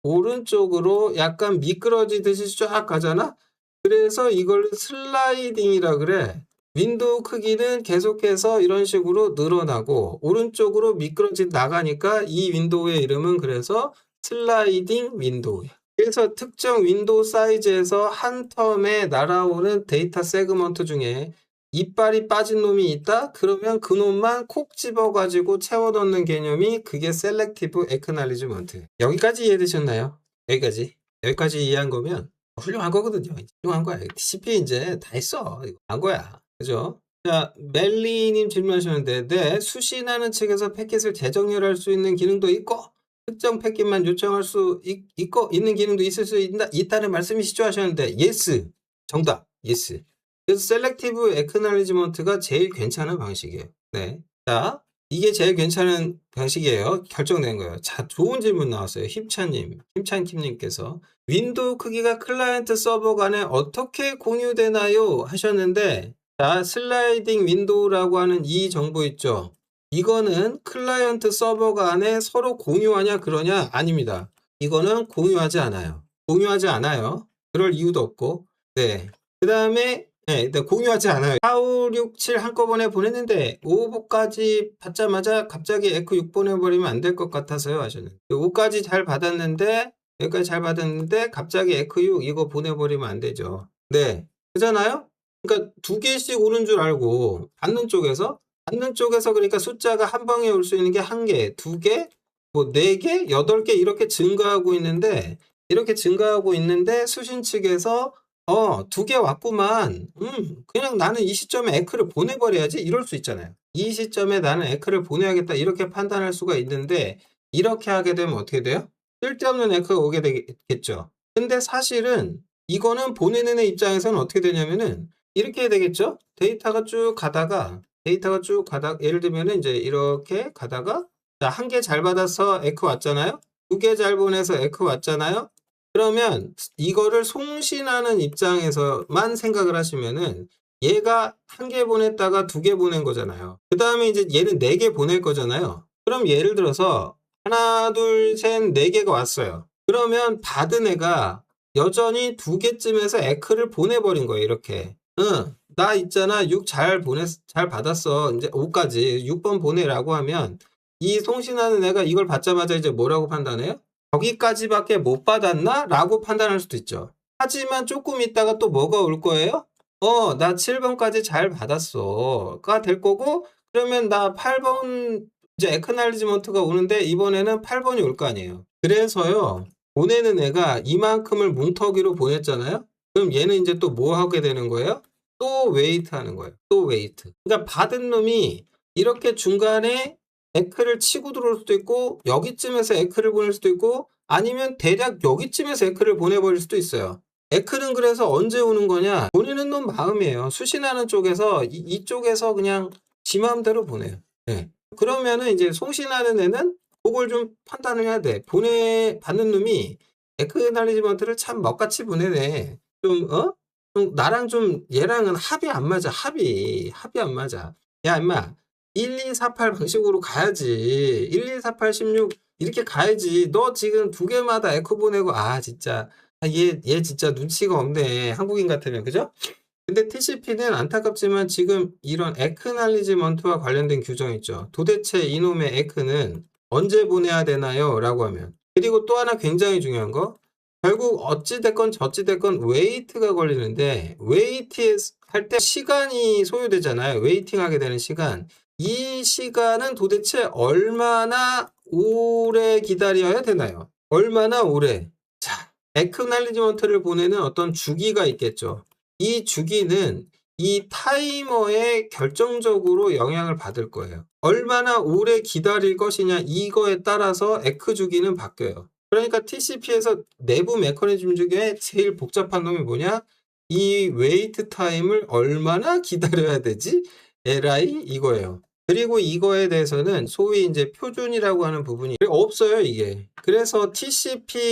오른쪽으로 약간 미끄러지듯이 쫙 가잖아. 그래서 이걸 슬라이딩이라 그래. 윈도우 크기는 계속해서 이런 식으로 늘어나고 오른쪽으로 미끄러지 나가니까 이 윈도우의 이름은 그래서 슬라이딩 윈도우야. 그래서 특정 윈도우 사이즈에서 한 텀에 날아오는 데이터 세그먼트 중에 이빨이 빠진 놈이 있다? 그러면 그 놈만 콕 집어가지고 채워넣는 개념이 그게 셀렉티브 애크날리지먼트. 여기까지 이해되셨나요? 여기까지. 여기까지 이해한 거면 훌륭한 거거든요. 훌륭한 거야. TCP 이제 다 했어. 이거 한 거야. 그죠? 자, 멜리님 질문하셨는데, 네, 수신하는 측에서 패킷을 재정렬할 수 있는 기능도 있고, 특정 패킷만 요청할 수 있는 기능도 있을 수 있다는 말씀이시죠? 하셨는데, yes. 정답. yes. 그래서 셀렉티브 애크날리지먼트가 제일 괜찮은 방식이에요. 네. 자, 이게 제일 괜찮은 방식이에요. 결정된 거예요. 자, 좋은 질문 나왔어요. 힘찬킴님께서. 윈도우 크기가 클라이언트 서버 간에 어떻게 공유되나요? 하셨는데, 자, 슬라이딩 윈도우라고 하는 이 정보 있죠? 이거는 클라이언트 서버 간에 서로 공유하냐 그러냐? 아닙니다. 이거는 공유하지 않아요. 공유하지 않아요. 그럴 이유도 없고. 네. 그 다음에 네, 공유하지 않아요. 4, 5, 6, 7 한꺼번에 보냈는데 5까지 받자마자 갑자기 에코 6 보내버리면 안 될 것 같아서요. 하셨는데 5까지 잘 받았는데 여기까지 잘 받았는데 갑자기 에코 6 이거 보내버리면 안 되죠. 네. 그잖아요? 그러니까 2개씩 오는 줄 알고 받는 쪽에서 그러니까 숫자가 한 방에 올 수 있는 게 1개, 2개, 뭐 4개, 8개 이렇게 증가하고 있는데 수신 측에서 2개 왔구만. 그냥 나는 이 시점에 에크를 보내버려야지 이럴 수 있잖아요. 이 시점에 나는 에크를 보내야겠다 이렇게 판단할 수가 있는데 이렇게 하게 되면 어떻게 돼요? 쓸데없는 에크가 오게 되겠죠. 근데 사실은 이거는 보내는 애 입장에서는 어떻게 되냐면은 이렇게 되겠죠? 데이터가 쭉 가다가 예를 들면은 이제 이렇게 가다가 자, 1개 잘 받아서 에크 왔잖아요? 2개 잘 보내서 에크 왔잖아요? 그러면 이거를 송신하는 입장에서만 생각을 하시면은 얘가 1개 보냈다가 2개 보낸 거잖아요. 그 다음에 이제 얘는 4개 보낼 거잖아요. 그럼 예를 들어서 하나, 둘, 셋, 4개가 왔어요. 그러면 받은 애가 여전히 2개쯤에서 에크를 보내버린 거예요. 이렇게. 나 있잖아. 6 잘 받았어. 이제 5까지 6번 보내라고 하면 이 송신하는 애가 이걸 받자마자 이제 뭐라고 판단해요? 여기까지밖에 못 받았나? 라고 판단할 수도 있죠. 하지만 조금 있다가 또 뭐가 올 거예요? 나 7번까지 잘 받았어. 가 될 거고, 그러면 나 8번, 이제 에크날리지먼트가 오는데, 이번에는 8번이 올 거 아니에요. 그래서요, 보내는 애가 이만큼을 뭉터기로 보냈잖아요? 그럼 얘는 이제 또 뭐 하게 되는 거예요? 또 웨이트 하는 거예요. 또 웨이트. 그러니까 받은 놈이 이렇게 중간에 에크를 치고 들어올 수도 있고 여기쯤에서 에크를 보낼 수도 있고 아니면 대략 여기쯤에서 에크를 보내버릴 수도 있어요. 에크는 그래서 언제 오는 거냐? 보내는 놈 마음이에요. 수신하는 쪽에서 이쪽에서 그냥 지 마음대로 보내요. 네. 그러면은 이제 송신하는 애는 그걸 좀 판단을 해야 돼. 받는 놈이 에크날리지먼트를 참 먹같이 보내네. 좀 나랑 좀 얘랑은 합이 안 맞아. 합이 안 맞아. 야 임마 1248 방식으로 가야지. 1248 16 이렇게 가야지. 너 지금 2개마다 에코 보내고 진짜 얘 진짜 눈치가 없네. 한국인 같으면 그죠? 근데 TCP는 안타깝지만 지금 이런 에크날리지먼트와 관련된 규정이 있죠. 도대체 이놈의 에크는 언제 보내야 되나요? 라고 하면. 그리고 또 하나 굉장히 중요한 거. 결국 어찌됐건 저찌됐건 웨이트가 걸리는데 웨이트 할 때 시간이 소요되잖아요. 웨이팅 하게 되는 시간. 이 시간은 도대체 얼마나 오래 기다려야 되나요? 얼마나 오래? 자, 에크날리지먼트를 보내는 어떤 주기가 있겠죠. 이 주기는 이 타이머에 결정적으로 영향을 받을 거예요. 얼마나 오래 기다릴 것이냐 이거에 따라서 에크 주기는 바뀌어요. 그러니까 TCP에서 내부 메커니즘 중에 제일 복잡한 놈이 뭐냐? 이 웨이트 타임을 얼마나 기다려야 되지? LI 이거예요. 그리고 이거에 대해서는 소위 이제 표준이라고 하는 부분이 없어요, 이게. 그래서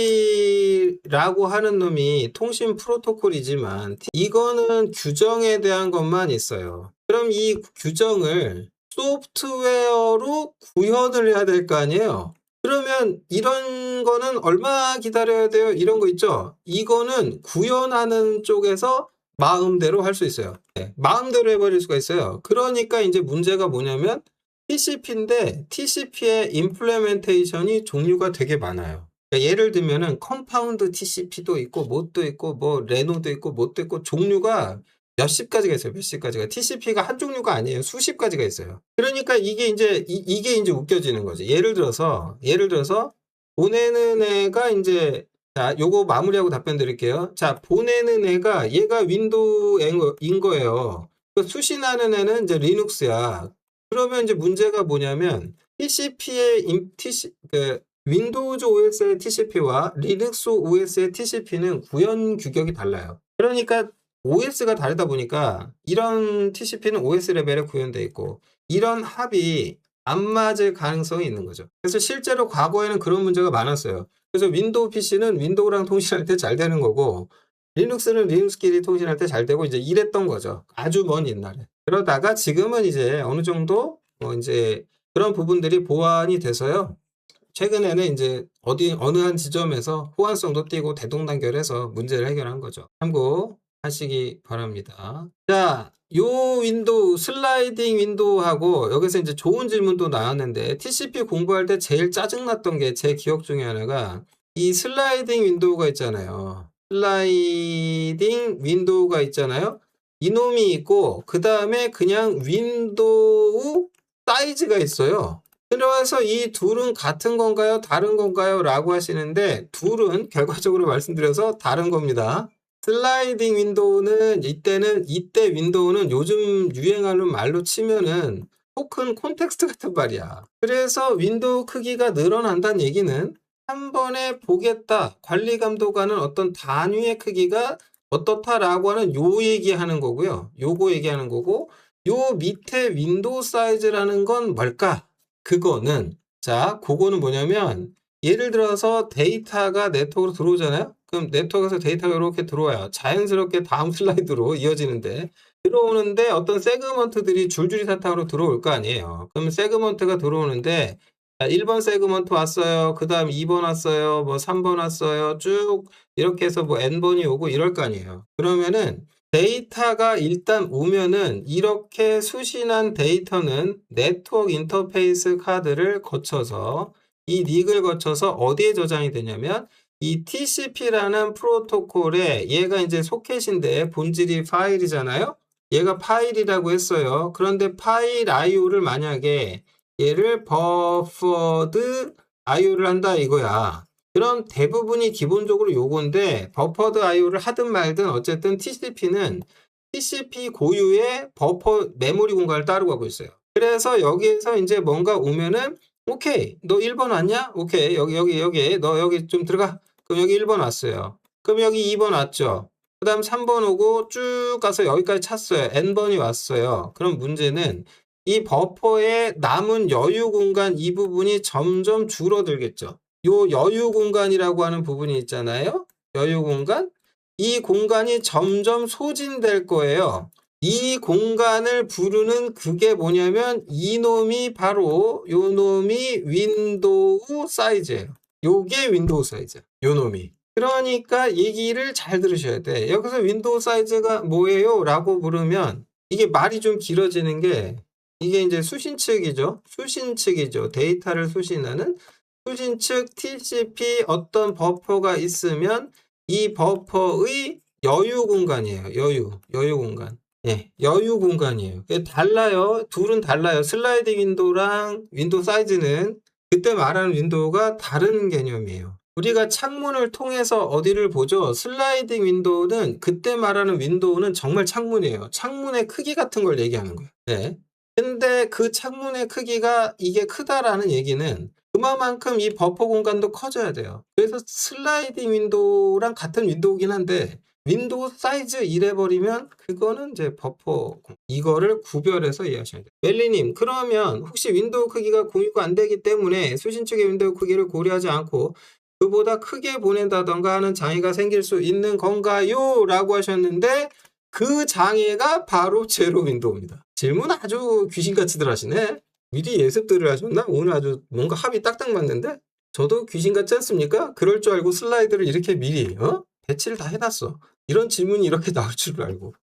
TCP라고 하는 놈이 통신 프로토콜이지만 이거는 규정에 대한 것만 있어요. 그럼 이 규정을 소프트웨어로 구현을 해야 될 거 아니에요? 그러면 이런 거는 얼마 기다려야 돼요? 이런 거 있죠? 이거는 구현하는 쪽에서 마음대로 할 수 있어요. 네, 마음대로 해버릴 수가 있어요. 그러니까 이제 문제가 뭐냐면 TCP인데 TCP의 임플레멘테이션이 종류가 되게 많아요. 그러니까 예를 들면은 컴파운드 TCP도 있고 뭣도 있고 뭐 레노도 있고 뭣도 있고 종류가 몇십 가지가 있어요. 몇십 가지가. TCP가 한 종류가 아니에요. 수십 가지가 있어요. 그러니까 이게 이제 웃겨지는 거지. 예를 들어서 보내는 애가 이제 자, 요거 마무리하고 답변 드릴게요. 자, 보내는 애가 얘가 윈도우인 거예요. 그 수신하는 애는 이제 리눅스야. 그러면 이제 문제가 뭐냐면 TCP의 윈도우즈 OS의 TCP와 리눅스 OS의 TCP는 구현 규격이 달라요. 그러니까 OS가 다르다 보니까 이런 TCP는 OS 레벨에 구현되어 있고 이런 합이 안 맞을 가능성이 있는 거죠. 그래서 실제로 과거에는 그런 문제가 많았어요. 그래서 윈도우 PC는 윈도우랑 통신할 때 잘 되는 거고 리눅스는 리눅스끼리 통신할 때 잘 되고 이제 이랬던 거죠. 아주 먼 옛날에. 그러다가 지금은 이제 어느 정도 이제 그런 부분들이 보완이 돼서요. 최근에는 이제 어느 한 지점에서 호환성도 띄고 대동단결해서 문제를 해결한 거죠. 참고하시기 바랍니다. 자, 요 윈도우 슬라이딩 윈도우하고 여기서 이제 좋은 질문도 나왔는데 TCP 공부할 때 제일 짜증났던 게 제 기억 중에 하나가 이 슬라이딩 윈도우가 있잖아요. 슬라이딩 윈도우가 있잖아요. 이놈이 있고 그 다음에 그냥 윈도우 사이즈가 있어요. 그래서 이 둘은 같은 건가요? 다른 건가요? 라고 하시는데 둘은 결과적으로 말씀드려서 다른 겁니다. 슬라이딩 윈도우는 이때 윈도우는 요즘 유행하는 말로 치면은 토큰 콘텍스트 같은 말이야. 그래서 윈도우 크기가 늘어난다는 얘기는 한 번에 보겠다. 관리 감독하는 어떤 단위의 크기가 어떻다라고 하는 요 얘기하는 거고요. 요거 얘기하는 거고 요 밑에 윈도우 사이즈라는 건 뭘까? 그거는 그거는 뭐냐면 예를 들어서 데이터가 네트워크로 들어오잖아요. 그럼 네트워크에서 데이터가 이렇게 들어와요. 자연스럽게 다음 슬라이드로 이어지는데 들어오는데 어떤 세그먼트들이 줄줄이 사탕으로 들어올 거 아니에요. 그럼 세그먼트가 들어오는데 1번 세그먼트 왔어요. 그 다음 2번 왔어요. 뭐 3번 왔어요. 쭉 이렇게 해서 뭐 n번이 오고 이럴 거 아니에요. 그러면은 데이터가 일단 오면은 이렇게 수신한 데이터는 네트워크 인터페이스 카드를 거쳐서 이 닉을 거쳐서 어디에 저장이 되냐면 이 TCP라는 프로토콜에 얘가 이제 소켓인데 본질이 파일이잖아요. 얘가 파일이라고 했어요. 그런데 파일 IO를 만약에 얘를 버퍼드 IO를 한다 이거야. 그럼 대부분이 기본적으로 요건데 버퍼드 IO를 하든 말든 어쨌든 TCP는 TCP 고유의 버퍼 메모리 공간을 따르고 가고 있어요. 그래서 여기에서 이제 뭔가 오면은 오케이 너 1번 왔냐? 오케이 여기 너 여기 좀 들어가. 그럼 여기 1번 왔어요. 그럼 여기 2번 왔죠. 그 다음 3번 오고 쭉 가서 여기까지 찼어요. n번이 왔어요. 그럼 문제는 이 버퍼의 남은 여유 공간 이 부분이 점점 줄어들겠죠. 요 여유 공간이라고 하는 부분이 있잖아요. 여유 공간. 이 공간이 점점 소진될 거예요. 이 공간을 부르는 그게 뭐냐면 이놈이 바로 요놈이 윈도우 사이즈예요. 요게 윈도우 사이즈야. 요놈이. 그러니까 얘기를 잘 들으셔야 돼. 여기서 윈도우 사이즈가 뭐예요? 라고 물으면 이게 말이 좀 길어지는 게 이게 이제 수신 측이죠. 수신 측이죠. 데이터를 수신하는 수신 측 TCP 어떤 버퍼가 있으면 이 버퍼의 여유 공간이에요. 여유 공간. 예, 여유 공간이에요. 달라요. 둘은 달라요. 슬라이딩 윈도우랑 윈도우 사이즈는 그때 말하는 윈도우가 다른 개념이에요. 우리가 창문을 통해서 어디를 보죠? 슬라이딩 윈도우는 그때 말하는 윈도우는 정말 창문이에요. 창문의 크기 같은 걸 얘기하는 거예요. 네. 근데 그 창문의 크기가 이게 크다라는 얘기는 그만큼 이 버퍼 공간도 커져야 돼요. 그래서 슬라이딩 윈도우랑 같은 윈도우긴 한데 윈도우 사이즈 이래버리면 그거는 이제 버퍼 이거를 구별해서 이해하셔야 돼요. 멜리님 그러면 혹시 윈도우 크기가 공유가 안 되기 때문에 수신 측의 윈도우 크기를 고려하지 않고 그보다 크게 보낸다던가 하는 장애가 생길 수 있는 건가요? 라고 하셨는데 그 장애가 바로 제로 윈도우입니다. 질문 아주 귀신같이들 하시네. 미리 예습들을 하셨나? 오늘 아주 뭔가 합이 딱딱 맞는데? 저도 귀신같지 않습니까? 그럴 줄 알고 슬라이드를 이렇게 미리 배치를 다 해놨어. 이런 질문이 이렇게 나올 줄 알고.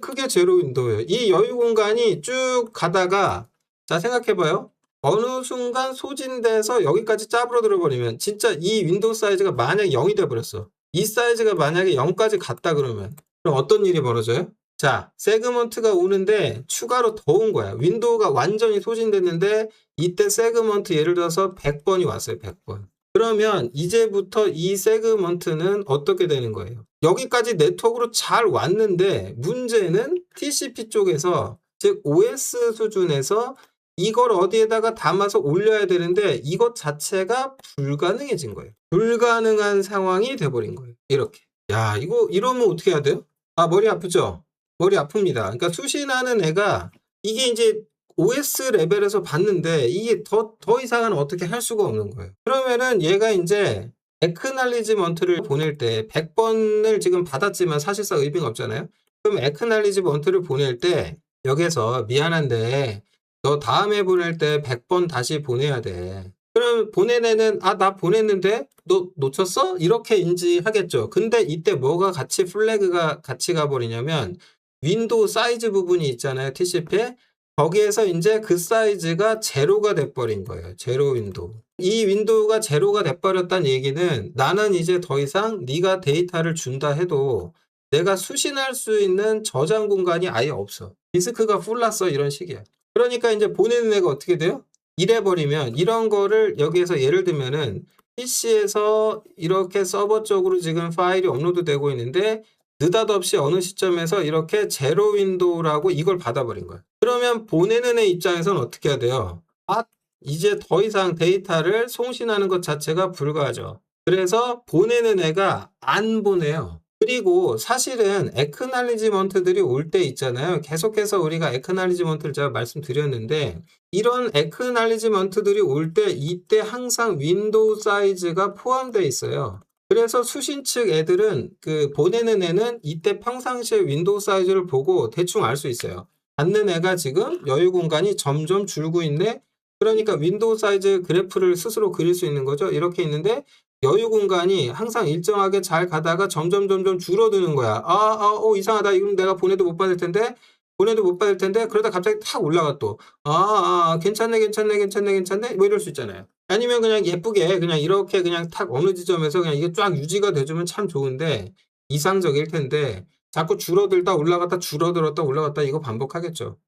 크게 제로 윈도우예요. 이 여유 공간이 쭉 가다가 자 생각해봐요. 어느 순간 소진돼서 여기까지 짜부러들어 버리면 진짜 이 윈도우 사이즈가 만약에 0이 돼 버렸어. 이 사이즈가 만약에 0까지 갔다 그러면 그럼 어떤 일이 벌어져요? 자, 세그먼트가 오는데 추가로 더 온 거야. 윈도우가 완전히 소진됐는데 이때 세그먼트 예를 들어서 100번이 왔어요. 100번. 그러면 이제부터 이 세그먼트는 어떻게 되는 거예요? 여기까지 네트워크로 잘 왔는데 문제는 TCP 쪽에서 즉 OS 수준에서 이걸 어디에다가 담아서 올려야 되는데 이것 자체가 불가능해진 거예요. 불가능한 상황이 돼버린 거예요. 이렇게. 야, 이거 이러면 어떻게 해야 돼요? 아, 머리 아프죠? 머리 아픕니다. 그러니까 수신하는 애가 이게 이제 OS 레벨에서 봤는데 이게 더 이상은 어떻게 할 수가 없는 거예요. 그러면은 얘가 이제 애크날리지먼트를 보낼 때 100번을 지금 받았지만 사실상 의미가 없잖아요. 그럼 애크날리지먼트를 보낼 때 여기서 미안한데 너 다음에 보낼 때 100번 다시 보내야 돼. 그럼 보낸 애는 아, 나 보냈는데 너 놓쳤어? 이렇게 인지하겠죠. 근데 이때 뭐가 같이 플래그가 같이 가버리냐면 윈도우 사이즈 부분이 있잖아요. TCP에. 거기에서 이제 그 사이즈가 제로가 돼버린 거예요. 제로 윈도우. 이 윈도우가 제로가 돼버렸다는 얘기는 나는 이제 더 이상 네가 데이터를 준다 해도 내가 수신할 수 있는 저장 공간이 아예 없어. 디스크가 풀났어. 이런 식이야. 그러니까 이제 보내는 애가 어떻게 돼요? 이래버리면 이런 거를 여기에서 예를 들면은 PC에서 이렇게 서버 쪽으로 지금 파일이 업로드 되고 있는데 느닷없이 어느 시점에서 이렇게 제로 윈도우라고 이걸 받아버린 거야. 그러면 보내는 애 입장에서는 어떻게 해야 돼요? 아, 이제 더 이상 데이터를 송신하는 것 자체가 불가하죠. 그래서 보내는 애가 안 보내요. 그리고 사실은 애크날리지먼트들이 올 때 있잖아요. 계속해서 우리가 애크날리지먼트를 제가 말씀드렸는데 이런 애크날리지먼트들이 올 때 이때 항상 윈도우 사이즈가 포함되어 있어요. 그래서 수신 측 애들은 그 보내는 애는 이때 평상시에 윈도우 사이즈를 보고 대충 알 수 있어요. 받는 애가 지금 여유 공간이 점점 줄고 있네. 그러니까 윈도우 사이즈 그래프를 스스로 그릴 수 있는 거죠. 이렇게 있는데 여유 공간이 항상 일정하게 잘 가다가 점점 줄어드는 거야. 이상하다. 이건 내가 보내도 못 받을 텐데. 그러다 갑자기 탁 올라가 또. 괜찮네. 뭐 이럴 수 있잖아요. 아니면 그냥 예쁘게 그냥 이렇게 그냥 탁 어느 지점에서 그냥 이게 쫙 유지가 돼주면 참 좋은데 이상적일 텐데 자꾸 줄어들다 올라갔다 줄어들었다 올라갔다 이거 반복하겠죠.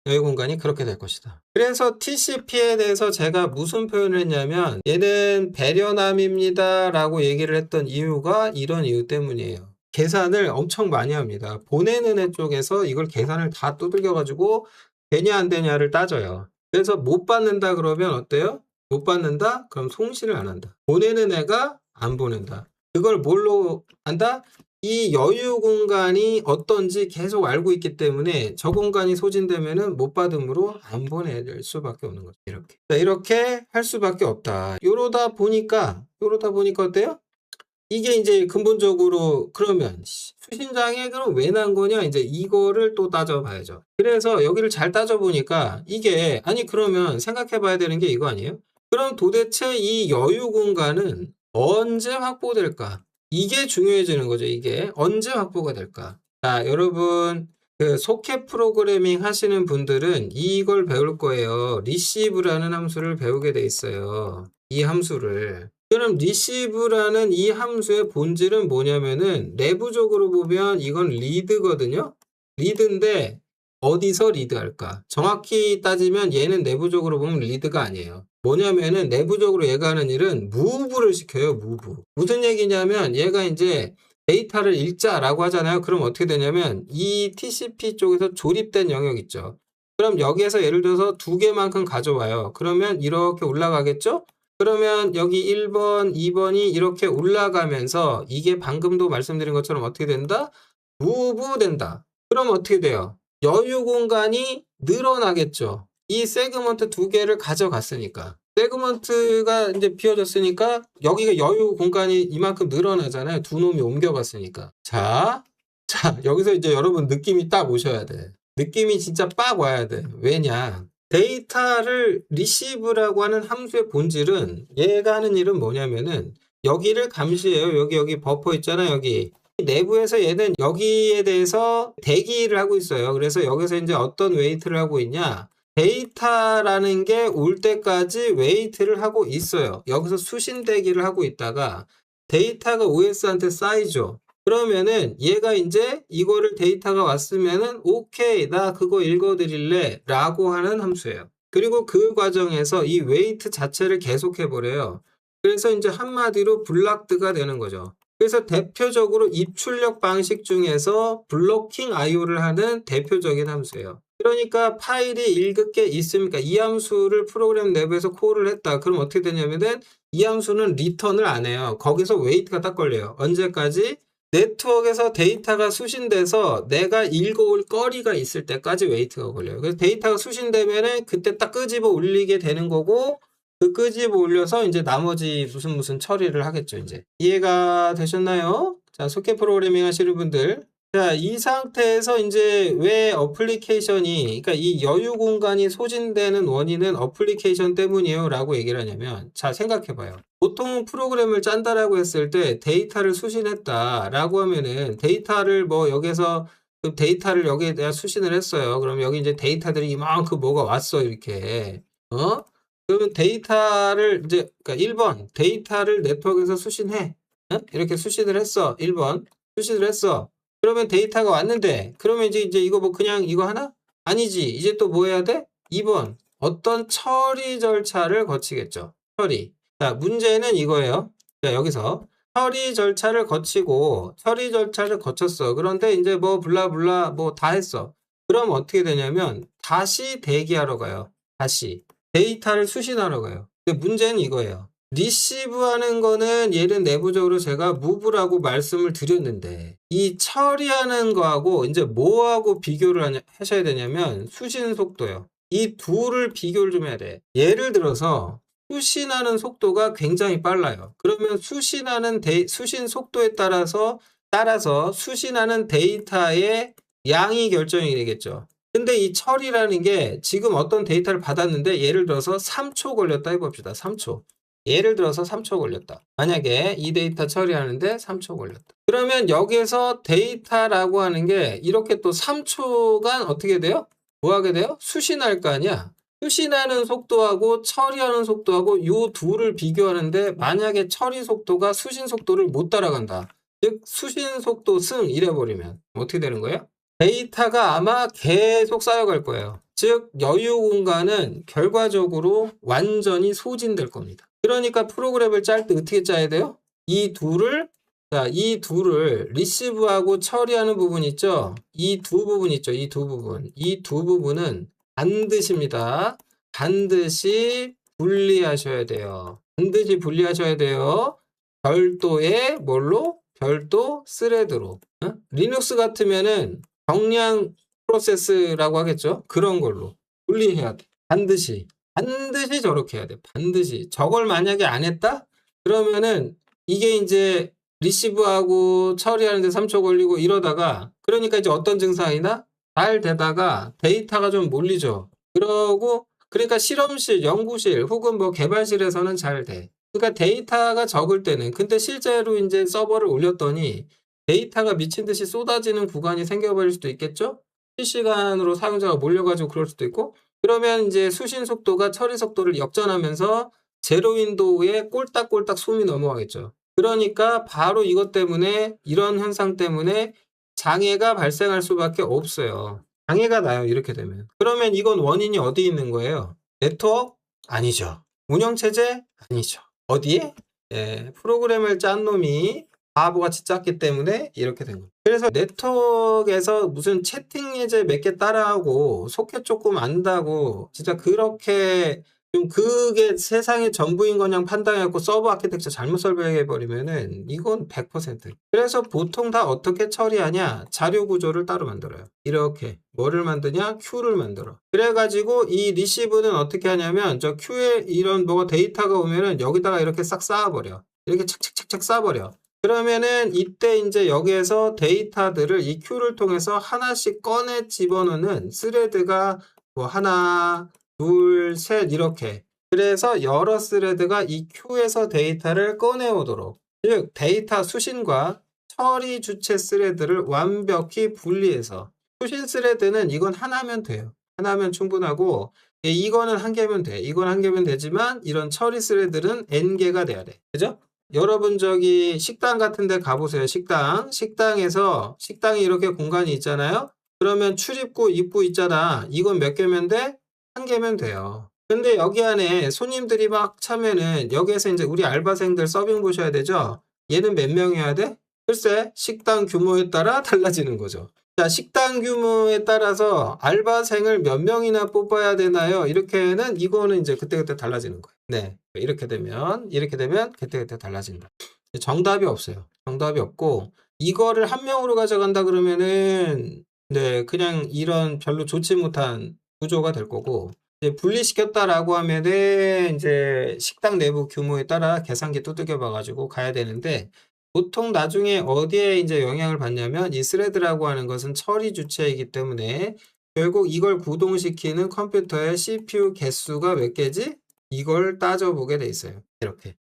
여유 공간이 그렇게 될 것이다. 그래서 TCP에 대해서 제가 무슨 표현을 했냐면 얘는 배려남입니다 라고 얘기를 했던 이유가 이런 이유 때문이에요. 계산을 엄청 많이 합니다. 보내는 애 쪽에서 이걸 계산을 다 두들겨 가지고 되냐 안 되냐를 따져요. 그래서 못 받는다 그러면 어때요? 못 받는다? 그럼 송신을 안 한다. 보내는 애가 안 보낸다. 그걸 뭘로 한다? 이 여유 공간이 어떤지 계속 알고 있기 때문에 저 공간이 소진되면은 못 받음으로 안 보낼 수밖에 없는 거죠. 이렇게. 이렇게 할 수밖에 없다. 이러다 보니까 어때요? 이게 이제 근본적으로 그러면 수신장애 그럼 왜 난 거냐? 이제 이거를 또 따져봐야죠. 그래서 여기를 잘 따져보니까 이게 아니 그러면 생각해봐야 되는 게 이거 아니에요? 그럼 도대체 이 여유 공간은 언제 확보될까? 이게 중요해지는 거죠. 이게 언제 확보가 될까? 자, 여러분 그 소켓 프로그래밍 하시는 분들은 이걸 배울 거예요. receive라는 함수를 배우게 돼 있어요. 이 함수를. 그럼 receive라는 이 함수의 본질은 뭐냐면은 내부적으로 보면 이건 read거든요. read인데 어디서 read할까? 정확히 따지면 얘는 내부적으로 보면 read가 아니에요. 뭐냐면은 내부적으로 얘가 하는 일은 move를 시켜요. move. 무슨 얘기냐면 얘가 이제 데이터를 읽자라고 하잖아요. 그럼 어떻게 되냐면 이 TCP 쪽에서 조립된 영역 있죠. 그럼 여기에서 예를 들어서 두 개만큼 가져와요. 그러면 이렇게 올라가겠죠? 그러면 여기 1번, 2번이 이렇게 올라가면서 이게 방금도 말씀드린 것처럼 어떻게 된다? move 된다. 그럼 어떻게 돼요? 여유 공간이 늘어나겠죠. 이 세그먼트 두 개를 가져갔으니까. 세그먼트가 이제 비워졌으니까 여기가 여유 공간이 이만큼 늘어나잖아요. 두 놈이 옮겨갔으니까. 자, 여기서 이제 여러분 느낌이 딱 오셔야 돼. 느낌이 진짜 빡 와야 돼. 왜냐? 데이터를 receive라고 하는 함수의 본질은 얘가 하는 일은 뭐냐면은 여기를 감시해요. 여기 버퍼 있잖아요. 여기. 내부에서 얘는 여기에 대해서 대기를 하고 있어요. 그래서 여기서 이제 어떤 웨이트를 하고 있냐? 데이터라는 게 올 때까지 웨이트를 하고 있어요. 여기서 수신대기를 하고 있다가 데이터가 OS한테 쌓이죠. 그러면은 얘가 이제 이거를 데이터가 왔으면은 오케이 나 그거 읽어드릴래 라고 하는 함수예요. 그리고 그 과정에서 이 웨이트 자체를 계속해 버려요. 그래서 이제 한마디로 블락드가 되는 거죠. 그래서 대표적으로 입출력 방식 중에서 블로킹 IO를 하는 대표적인 함수예요. 그러니까 파일이 읽을 게 있습니까? 이 함수를 프로그램 내부에서 콜을 했다. 그럼 어떻게 되냐면은 이 함수는 리턴을 안 해요. 거기서 웨이트가 딱 걸려요. 언제까지? 네트워크에서 데이터가 수신돼서 내가 읽어올 거리가 있을 때까지 웨이트가 걸려요. 그래서 데이터가 수신되면은 그때 딱 끄집어 올리게 되는 거고 그 끄집어 올려서 이제 나머지 무슨 처리를 하겠죠. 이제 이해가 되셨나요? 자, 소켓 프로그래밍 하시는 분들. 자, 이 상태에서 이제 왜 어플리케이션이, 그러니까 이 여유 공간이 소진되는 원인은 어플리케이션 때문이에요 라고 얘기를 하냐면, 자, 생각해 봐요. 보통 프로그램을 짠다라고 했을 때 데이터를 수신했다 라고 하면은 데이터를 뭐 여기서 그 데이터를 여기에 대한 수신을 했어요. 그럼 여기 이제 데이터들이 이만큼 뭐가 왔어 이렇게. 그러면 데이터를 이제, 그러니까 1번 데이터를 네트워크에서 수신해. 이렇게 수신을 했어. 1번 수신을 했어. 그러면 데이터가 왔는데, 그러면 이제 이거 뭐 그냥 이거 하나? 아니지. 이제 또 뭐 해야 돼? 2번. 어떤 처리 절차를 거치겠죠. 처리. 자, 문제는 이거예요. 자, 여기서 처리 절차를 거치고, 처리 절차를 거쳤어. 그런데 이제 뭐 블라블라 뭐 다 했어. 그럼 어떻게 되냐면, 다시 대기하러 가요. 다시. 데이터를 수신하러 가요. 근데 문제는 이거예요. 리시브하는 거는 얘는 내부적으로 제가 move라고 말씀을 드렸는데 이 처리하는 거하고 이제 뭐하고 비교를 하셔야 되냐면 수신 속도요. 이 둘을 비교를 좀 해야 돼. 예를 들어서 수신하는 속도가 굉장히 빨라요. 그러면 수신 속도에 따라서 수신하는 데이터의 양이 결정이 되겠죠. 근데 이 처리라는 게 지금 어떤 데이터를 받았는데 예를 들어서 3초 걸렸다 해봅시다. 3초. 예를 들어서 3초 걸렸다. 만약에 이 데이터 처리하는데 3초 걸렸다. 그러면 여기서 데이터라고 하는 게 이렇게 또 3초간 어떻게 돼요? 뭐 하게 돼요? 수신할 거 아니야? 수신하는 속도하고 처리하는 속도하고 요 둘을 비교하는데 만약에 처리 속도가 수신 속도를 못 따라간다. 즉 수신 속도 승 이래버리면 어떻게 되는 거예요? 데이터가 아마 계속 쌓여갈 거예요. 즉 여유 공간은 결과적으로 완전히 소진될 겁니다. 그러니까 프로그램을 짤 때 어떻게 짜야 돼요? 이 둘을 리시브하고 처리하는 부분 있죠? 이 두 부분 있죠? 이 두 부분. 이 두 부분은 반드시입니다. 반드시 분리하셔야 돼요. 반드시 분리하셔야 돼요. 별도의 뭘로? 별도 스레드로. 리눅스 같으면은 정량 프로세스라고 하겠죠? 그런 걸로 분리해야 돼. 반드시 저렇게 해야 돼. 반드시. 저걸 만약에 안 했다? 그러면은 이게 이제 리시브하고 처리하는데 3초 걸리고 이러다가 그러니까 이제 어떤 증상이나 잘 되다가 데이터가 좀 몰리죠. 그러니까 실험실, 연구실 혹은 뭐 개발실에서는 잘 돼. 그러니까 데이터가 적을 때는 근데 실제로 이제 서버를 올렸더니 데이터가 미친 듯이 쏟아지는 구간이 생겨버릴 수도 있겠죠? 실시간으로 사용자가 몰려가지고 그럴 수도 있고 그러면 이제 수신 속도가 처리 속도를 역전하면서 제로 윈도우에 꼴딱꼴딱 숨이 넘어가겠죠. 그러니까 바로 이것 때문에 이런 현상 때문에 장애가 발생할 수밖에 없어요. 장애가 나요. 이렇게 되면. 그러면 이건 원인이 어디 있는 거예요? 네트워크? 아니죠. 운영체제? 아니죠. 어디에? 프로그램을 짠 놈이 바보같이 짰기 때문에 이렇게 된 거예요. 그래서 네트워크에서 무슨 채팅 예제 몇 개 따라하고 소켓 조금 안다고 진짜 그렇게 좀 그게 세상의 전부인 거냥 판단해갖고 서버 아키텍처 잘못 설계해버리면은 이건 100%. 그래서 보통 다 어떻게 처리하냐? 자료 구조를 따로 만들어요. 이렇게 뭐를 만드냐? 큐를 만들어. 그래가지고 이 리시브는 어떻게 하냐면 저 큐에 이런 뭐가 데이터가 오면은 여기다가 이렇게 싹 쌓아버려. 이렇게 착착착착 쌓아버려. 그러면은 이때 이제 여기에서 데이터들을 이 큐를 통해서 하나씩 꺼내 집어넣는 스레드가 뭐 하나, 둘, 셋 이렇게. 그래서 여러 스레드가 이 큐에서 데이터를 꺼내오도록. 즉 데이터 수신과 처리 주체 스레드를 완벽히 분리해서 수신 스레드는 이건 하나면 돼요. 하나면 충분하고 이거는 한 개면 돼. 이건 한 개면 되지만 이런 처리 스레드는 N개가 돼야 돼. 그죠? 여러분 저기 식당 같은 데 가보세요. 식당에서 식당에 이렇게 공간이 있잖아요. 그러면 출입구 입구 있잖아. 이건 몇 개면 돼? 한 개면 돼요. 근데 여기 안에 손님들이 막 차면은 여기에서 이제 우리 알바생들 서빙 보셔야 되죠? 얘는 몇 명이어야 돼? 글쎄 식당 규모에 따라 달라지는 거죠. 자, 식당 규모에 따라서 알바생을 몇 명이나 뽑아야 되나요? 이렇게는 이거는 이제 그때그때 달라지는 거예요. 네. 이렇게 되면 그때그때 달라진다. 정답이 없어요. 정답이 없고 이거를 한 명으로 가져간다 그러면은 네, 그냥 이런 별로 좋지 못한 구조가 될 거고 이제 분리시켰다라고 하면은 이제 식당 내부 규모에 따라 계산기 두들겨 봐가지고 가야 되는데 보통 나중에 어디에 이제 영향을 받냐면 이 스레드라고 하는 것은 처리 주체이기 때문에 결국 이걸 구동시키는 컴퓨터의 CPU 개수가 몇 개지? 이걸 따져보게 돼 있어요. 이렇게.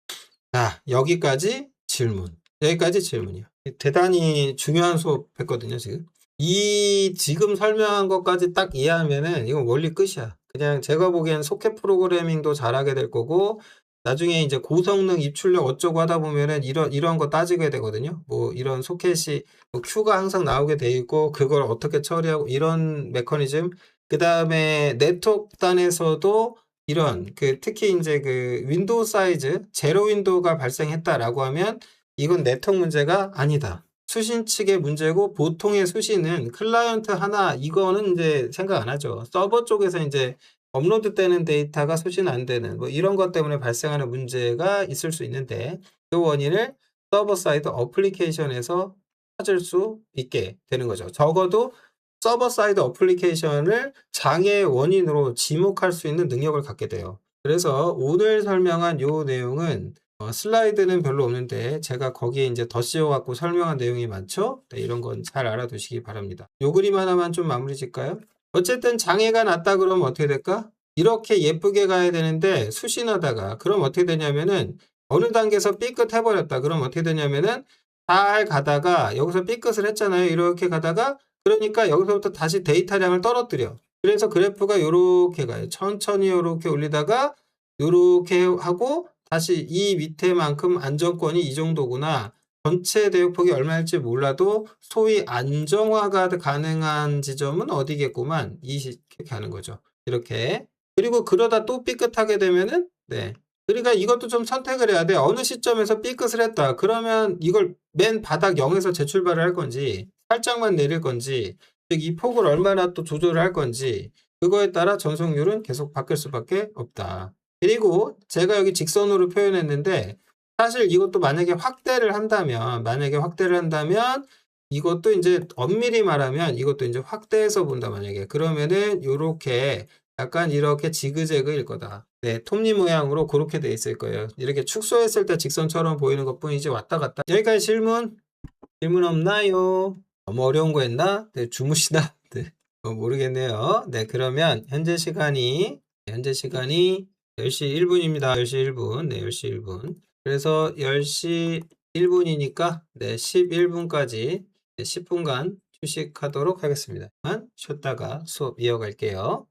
자, 여기까지 질문. 여기까지 질문이요. 대단히 중요한 수업 했거든요, 지금. 이 지금 설명한 것까지 딱 이해하면은 이건 원리 끝이야. 그냥 제가 보기엔 소켓 프로그래밍도 잘하게 될 거고 나중에 이제 고성능 입출력 어쩌고 하다 보면은 이런 거 따지게 되거든요. 뭐 이런 소켓이 뭐 큐가 항상 나오게 돼 있고 그걸 어떻게 처리하고 이런 메커니즘. 그다음에 네트워크 단에서도 이런 특히 이제 그 윈도우 사이즈 제로 윈도우가 발생했다라고 하면 이건 네트워크 문제가 아니다. 수신 측의 문제고 보통의 수신은 클라이언트 하나 이거는 이제 생각 안 하죠. 서버 쪽에서 이제 업로드 되는 데이터가 수신 안 되는 뭐 이런 것 때문에 발생하는 문제가 있을 수 있는데 그 원인을 서버 사이드 어플리케이션에서 찾을 수 있게 되는 거죠. 적어도 서버 사이드 어플리케이션을 장애의 원인으로 지목할 수 있는 능력을 갖게 돼요. 그래서 오늘 설명한 요 내용은 슬라이드는 별로 없는데 제가 거기에 이제 더 씌워갖고 설명한 내용이 많죠? 네, 이런 건 잘 알아두시기 바랍니다. 요 그림 하나만 좀 마무리 짓까요? 어쨌든 장애가 났다 그러면 어떻게 될까? 이렇게 예쁘게 가야 되는데 수신하다가 그럼 어떻게 되냐면은 어느 단계에서 삐끗 해버렸다. 그럼 어떻게 되냐면은 잘 가다가 여기서 삐끗을 했잖아요. 이렇게 가다가 그러니까 여기서부터 다시 데이터량을 떨어뜨려. 그래서 그래프가 이렇게 가요. 천천히 이렇게 올리다가 이렇게 하고 다시 이 밑에만큼 안정권이 이 정도구나. 전체 대역폭이 얼마일지 몰라도 소위 안정화가 가능한 지점은 어디겠구만. 이렇게 하는 거죠. 이렇게. 그리고 그러다 또 삐끗하게 되면은 네. 그러니까 이것도 좀 선택을 해야 돼. 어느 시점에서 삐끗을 했다. 그러면 이걸 맨 바닥 0에서 재출발을 할 건지 살짝만 내릴 건지 즉 이 폭을 얼마나 또 조절을 할 건지 그거에 따라 전송률은 계속 바뀔 수밖에 없다. 그리고 제가 여기 직선으로 표현했는데 사실 이것도 만약에 확대를 한다면 이것도 이제 엄밀히 말하면 이것도 이제 확대해서 본다 만약에 그러면은 요렇게 약간 이렇게 지그재그일 거다. 네, 톱니 모양으로 그렇게 돼 있을 거예요. 이렇게 축소했을 때 직선처럼 보이는 것뿐이지 왔다 갔다. 여기까지 질문 없나요? 너무 어려운 거 했나? 네, 주무시나? 네, 모르겠네요. 네, 그러면 현재 시간이 10시 1분입니다. 10시 1분. 네, 10시 1분. 그래서 10시 1분이니까 네, 11분까지 10분간 휴식하도록 하겠습니다. 쉬었다가 수업 이어갈게요.